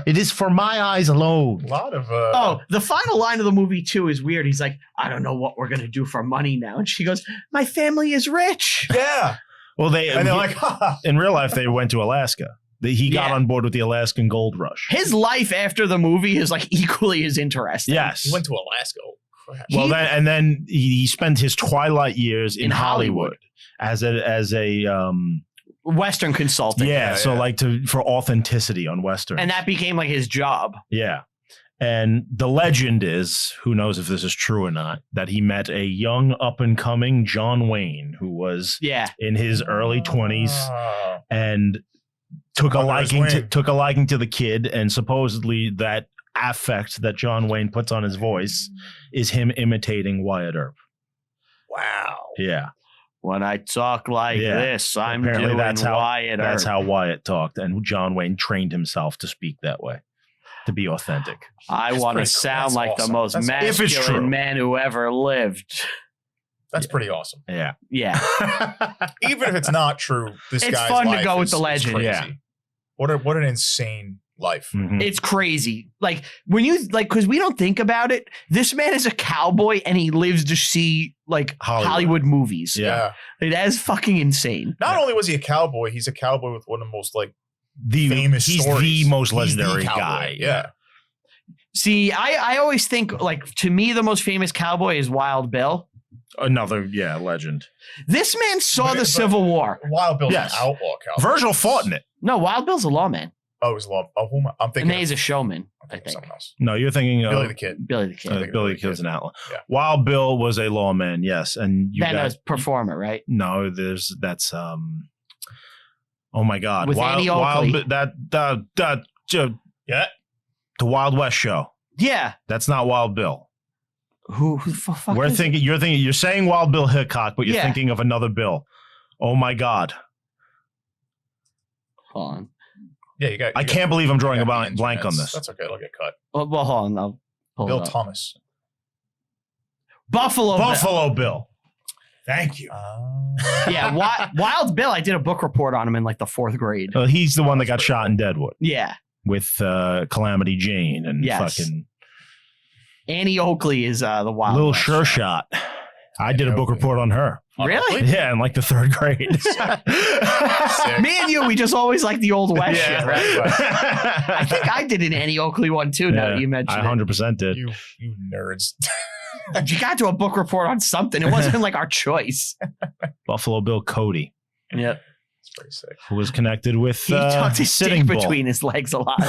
It is for my eyes alone. A lot of The final line of the movie too is weird. He's like, I don't know what we're gonna do for money now, and she goes, "My family is rich." yeah. Well, And they're like, ha. in real life, they went to Alaska. He got Yeah. on board with the Alaskan gold rush. His life after the movie is like equally as interesting. Yes. He went to Alaska. Oh, crap. Well, He- and then he spent his twilight years in In Hollywood as a Western consulting. Yeah, so yeah. like for authenticity on Western. And that became like his job. Yeah. And the legend is, who knows if this is true or not, that he met a young up and coming John Wayne who was Yeah. in his early 20s Ah. and took a Under his liking wing. to the kid, and supposedly that affect that John Wayne puts on his voice is him imitating Wyatt Earp. Wow. Yeah. When I talk like Yeah. this, I'm Apparently doing that's how- Wyatt That's Earp. how Wyatt talked, and John Wayne trained himself to speak that way, to be authentic. I That's want to pretty cool. sound That's like awesome. the most That's- If it's true. masculine man who ever lived. That's pretty awesome. Yeah. Yeah. Even if it's not true, this It's guy's fun to life go with is- the is legend. crazy. Yeah. What an insane life. Mhm. It's crazy. Like when you because we don't think about it. This man is a cowboy and he lives to see like Hollywood movies. Yeah. That is fucking insane. Not only was he a cowboy, he's a cowboy with one of the most like The famous he's stories. the most He's the legendary cowboy. guy. Yeah. See, I always think like to me the most famous cowboy is Wild Bill. Another legend. This man saw But- the but- Civil War. Wild Bill's Yes. an outlaw cowboy. Virgil fought in it. No, Wild Bill's a lawman. Oh, it was love. Oh, I'm And thinking. then he's a showman, I'm I thinking of think. something else. No, you're thinking of Billy the Kid. Billy the Kid. think Billy Billy Kid's an outlaw. Yeah. Wild Bill was a lawman, yes, and you Then got a performer, right? no. That's oh my God, With Andy Oakley. Yeah. the Wild West show. Yeah. That's not Wild Bill. Who the fuck We're is thinking. You're saying Wild Bill Hickok, but you're Yeah. thinking of another Bill. Oh my God, Hold on. Yeah, you got. I can't believe I'm drawing a you got the blank on internets. this. That's okay. It'll get cut. Well, hold on. I'll pull Bill it up. Thomas. Buffalo Bill. Buffalo Bill. Thank you. Yeah, Wild Bill. I did a book report on him in like the 4th grade. He's the one that got shot in Deadwood Yeah. with Calamity Jane and Yes. fucking Annie Oakley is the Wild Little West Sure show. Shot. I did a book Oakley. report on her. Really? Yeah, in like the 3rd grade. Me and you, we just always like the old West Yeah. shit, right? I think I did an Annie Oakley one too. Now that you mentioned I 100% did. You nerds. it, you got to a book report on something. It wasn't like our choice. Buffalo Bill Cody, Yeah, It's pretty sick. who was connected with he tucked his Sitting stick Bull. between his legs a lot.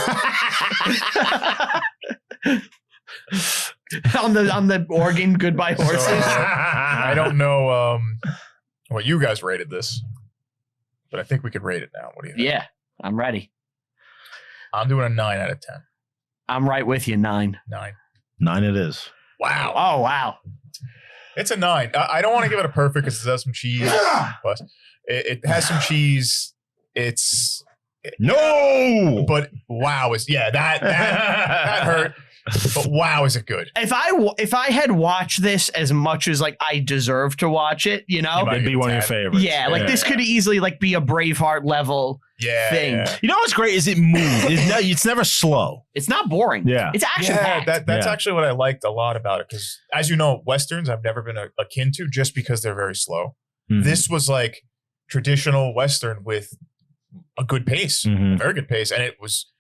on the organ, Goodbye Horses. So, I don't know what you guys rated this, but I think we could rate it now. What do you think? Yeah, I'm ready. I'm doing a 9 out of 10. I'm right with you. 9. 9. 9 it is. Wow. Oh wow. It's a 9. I don't want to give it a perfect because it has some cheese, but it has some cheese. It's No! but wow is that hurt. But wow, is it good? If I had watched this as much as like I deserve to watch it, you know, might It'd be one of your favorites. yeah, like this could easily like be a Braveheart level Yeah. thing. Yeah. You know what's great is it moves. It's never slow. It's not boring. Yeah. It's action Yeah, packed. that's Yeah. actually what I liked a lot about it because, as you know, westerns I've never been akin to just because they're very slow. Mhm. This was like traditional western with a good pace, Mhm. a very good pace, and it was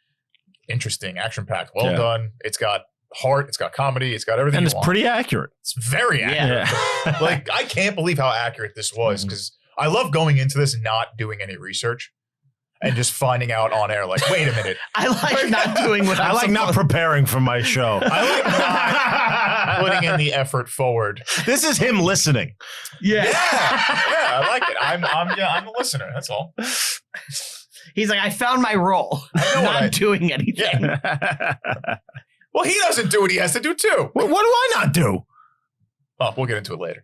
interesting, action packed, well Yeah. done. It's got heart, it's got comedy, it's got everything. And you it's want. pretty accurate. It's very accurate. Yeah. Like I can't believe how accurate this was Mhm. because I love going into this and not doing any research and just finding out on air. Like, wait a minute, I like not doing what I I'm like not supposed- preparing for my show. I like not putting in the effort forward. This is him listening. Yeah. Yeah, I like it. I'm a listener. That's all. He's like, I found my role. I know Not what doing anything. Yeah. Well, he doesn't do what he has to do too. What do I not do? Oh, we'll get into it later.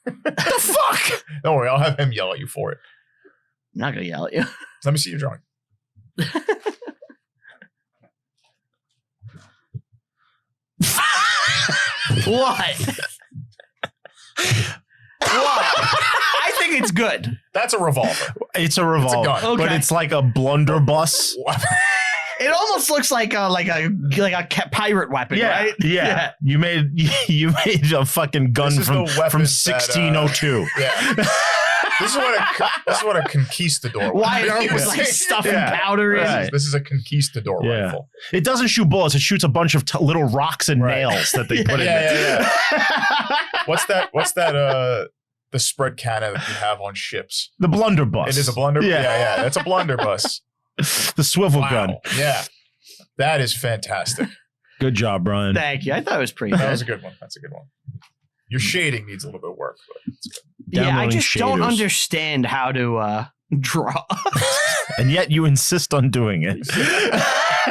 The fuck? Don't worry, I'll have him yell at you for it. I'm not gonna yell at you. Let me see your drawing. What? What? I think it's good. That's a revolver. It's a revolver, gun. but Okay. it's like a blunderbuss. It almost looks like a pirate weapon, right? Yeah. You made a fucking gun This is from the weapon from that, 1602. Yeah. This is what a conquistador. Wyatt Earp was is. like stuffing Yeah. powder in. Right. This is a conquistador Yeah. rifle. It doesn't shoot bullets. It shoots a bunch of little rocks and Right. nails that they put in Yeah, there. What's that? The spread cannon that you have on ships. The blunderbuss. It is a blunderbuss. Yeah. Yeah. That's a blunderbuss. The swivel Wow. gun. Yeah. That is fantastic. Good job, Brian. Thank you. I thought it was pretty That good. was a good one. That's a good one. Your shading needs a little bit of work. But it's good. Yeah, I Downloading just don't shaders. understand how to draw. And yet you insist on doing it.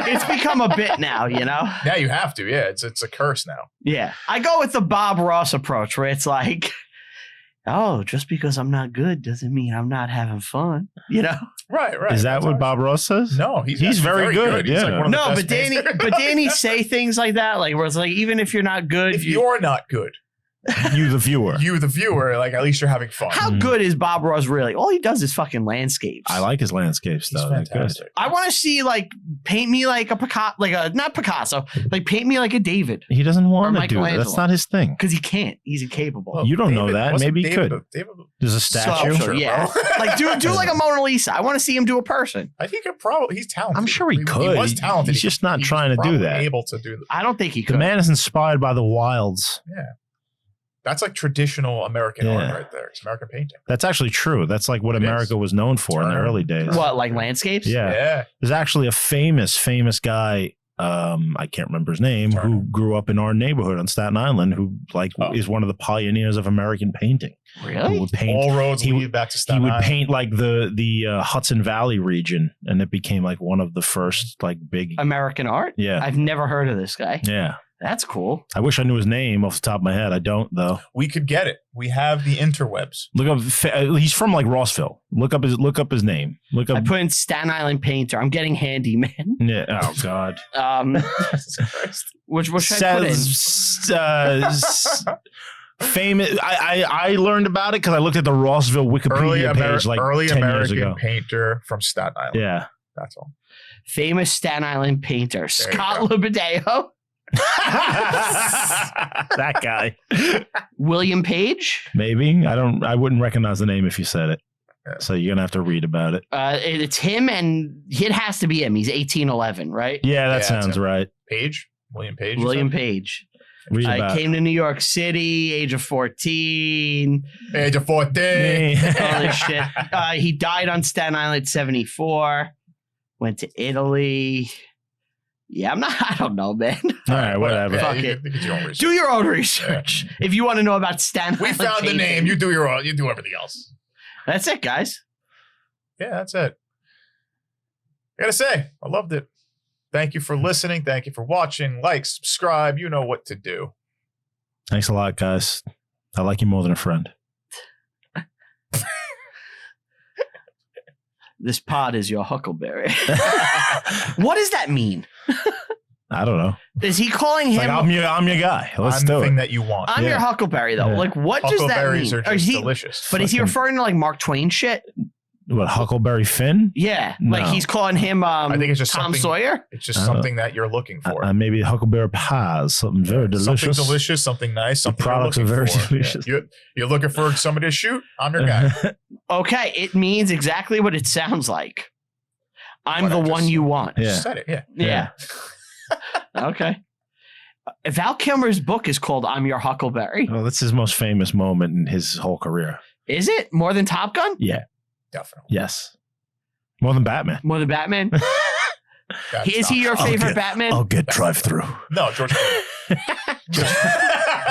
It's become a bit now, you know? Now you have to. Yeah. It's a curse now. Yeah. I go with the Bob Ross approach where it's like, oh, just because I'm not good doesn't mean I'm not having fun, you know? Right. Is that That's what awesome. Bob Ross says? No, he's He's actually very good, He's yeah. like one of the No, best but painters. Danny say things like that, like where it's like, even if you're not good, If you're not good, You, the viewer. You, the viewer, like at least you're having fun. How good is Bob Ross really? All he does is fucking landscapes. I like his landscapes, He's though. They're good. fantastic. I want to see like paint me like a Picasso, not Picasso, like paint me like a David He doesn't want Or to do that. That's Michelangelo. not his thing. because he can't. He's incapable. Well, You don't know David- that. wasn't Maybe he David could. David, There's a statue. Sculpture, yeah. bro. Like do like a Mona Lisa. I want to see him do a person. I think he's talented. I'm sure he could. He was talented. He's just not He was trying to do probably that. Able to do that. I don't think he The could. man is inspired by the wilds. That's like traditional American art Yeah. right there. It's American painting. That's actually true. That's like what It America is. was known for in the Turner. early days. What, like landscapes? Yeah. There's actually a famous guy. I can't remember his name, Turner. who grew up in our neighborhood on Staten Island, who is one of the pioneers of American painting. Who Really? would paint? All roads he lead back to He Staten would Island. paint like the Hudson Valley region, and it became like one of the first like big. American art? Yeah, I've never heard of this guy. yeah. That's cool. I wish I knew his name off the top of my head. I don't though. We could get it. We have the interwebs. Look up. He's from like Rossville. Look up his name. Look I up. put in Staten Island painter. I'm getting handyman. Yeah. Oh God. Jesus Christ. Which should I put in? Famous. I learned about it because I looked at the Rossville Wikipedia page like early 10 years American ago. painter from Staten Island. Yeah. That's all. Famous Staten Island painter. you Scott go. Lubadeo. That guy. William Page. Maybe. I wouldn't recognize the name if you said it. Yeah. So you're gonna have to read about it. It's him, and it has to be him. He's 1811, right? Yeah, that Yeah, sounds that's it. right. Page? William Page? you William said? Page. Read I about came to New York City, age of 14. Age of 14. it. All this shit. He died on Staten Island at 74. Went to Italy. Yeah, I don't know, man. All right, whatever. Fuck you it. can do your own research. Do your own research. If you want to know about Staten We Island found the painting. name. You do your own. You do everything else. That's it, guys. Yeah, that's it. I gotta say, I loved it. Thank you for listening. Thank you for watching. Like, subscribe. You know what to do. Thanks a lot, guys. I like you more than a friend. This pod is your huckleberry. What does that mean? I don't know. Is he calling him? Like, I'm your guy. Let's I'm the do thing it. that you want. I'm your Yeah. huckleberry, though. Yeah. Like, what does that Huckleberries mean? are Or just is he- delicious. But is he Fucking- referring to like Mark Twain shit? What, Huckleberry Finn? Yeah, No. like he's calling him. I think it's just Tom something- Sawyer. It's just I don't something that you're looking for. Maybe Huckleberry pies. Something very delicious. Something delicious, something nice, The something products are you're very looking for. delicious. Yeah. You're looking for somebody to shoot? I'm your guy. Okay, it means exactly what it sounds like. I'm What the I just one you want. Yeah. Just said it, yeah. Yeah. Okay. Val Kilmer's book is called "I'm Your Huckleberry." Well, that's his most famous moment in his whole career. Is it more than Top Gun? Yeah. Definitely. Yes. More than Batman. More than Batman? That's Is he not- your I'll favorite get- Batman? I'll get drive through. No, George Clooney.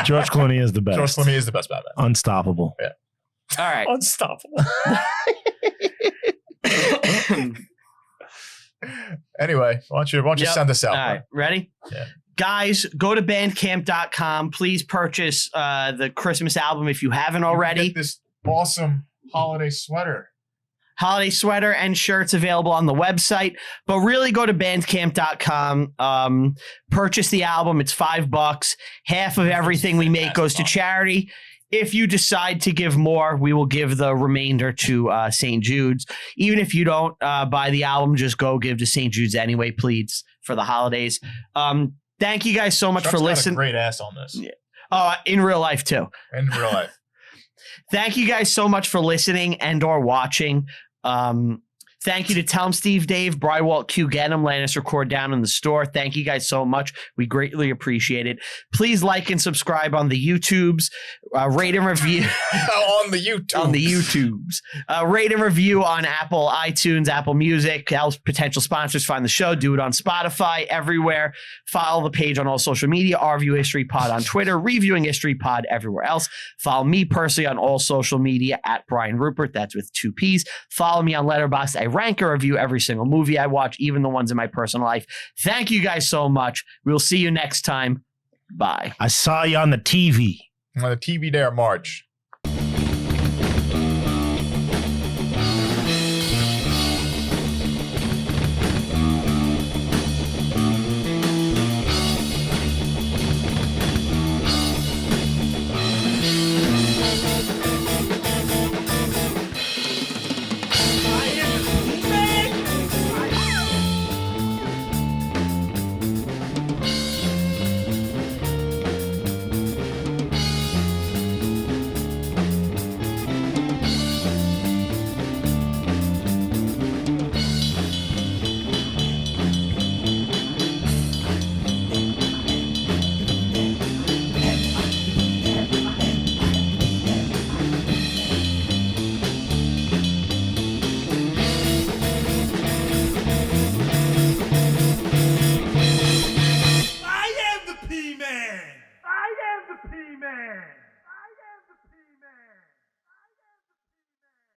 George Clooney is the best. George Clooney is the best Batman. Unstoppable. All right. Unstoppable. Anyway, why don't you Yep. send us out? All right, ready? Yeah. Guys, go to bandcamp.com. Please purchase the Christmas album if you haven't already. Get this awesome holiday sweater. Holiday sweater and shirts available on the website, but really go to bandcamp.com. Purchase the album. It's $5. Half of everything we make goes to charity. If you decide to give more, we will give the remainder to St. Jude's. Even if you don't buy the album, just go give to St. Jude's anyway, please, for the holidays. Thank you guys so much Chuck's for got a listening. great ass on this In real life, too. in real life. Thank you guys so much for listening and or watching. Thank you to Tell 'em Steve Dave, Brywalt Q Get'em, Lannis Record down in the store. Thank you guys so much. We greatly appreciate it. Please like and subscribe on the YouTubes. Rate and review On the YouTube. on the YouTubes. Rate and review on Apple, iTunes, Apple Music. Helps potential sponsors find the show. Do it on Spotify, everywhere. Follow the page on all social media. Review History Pod on Twitter. Reviewing History Pod everywhere else. Follow me personally on all social media at Brian Rupert. That's with 2 P's. Follow me on Letterboxd. I rank or review every single movie I watch, even the ones in my personal life. Thank you guys so much. We'll see you next time. Bye. I saw you on the TV. On the TV there, March.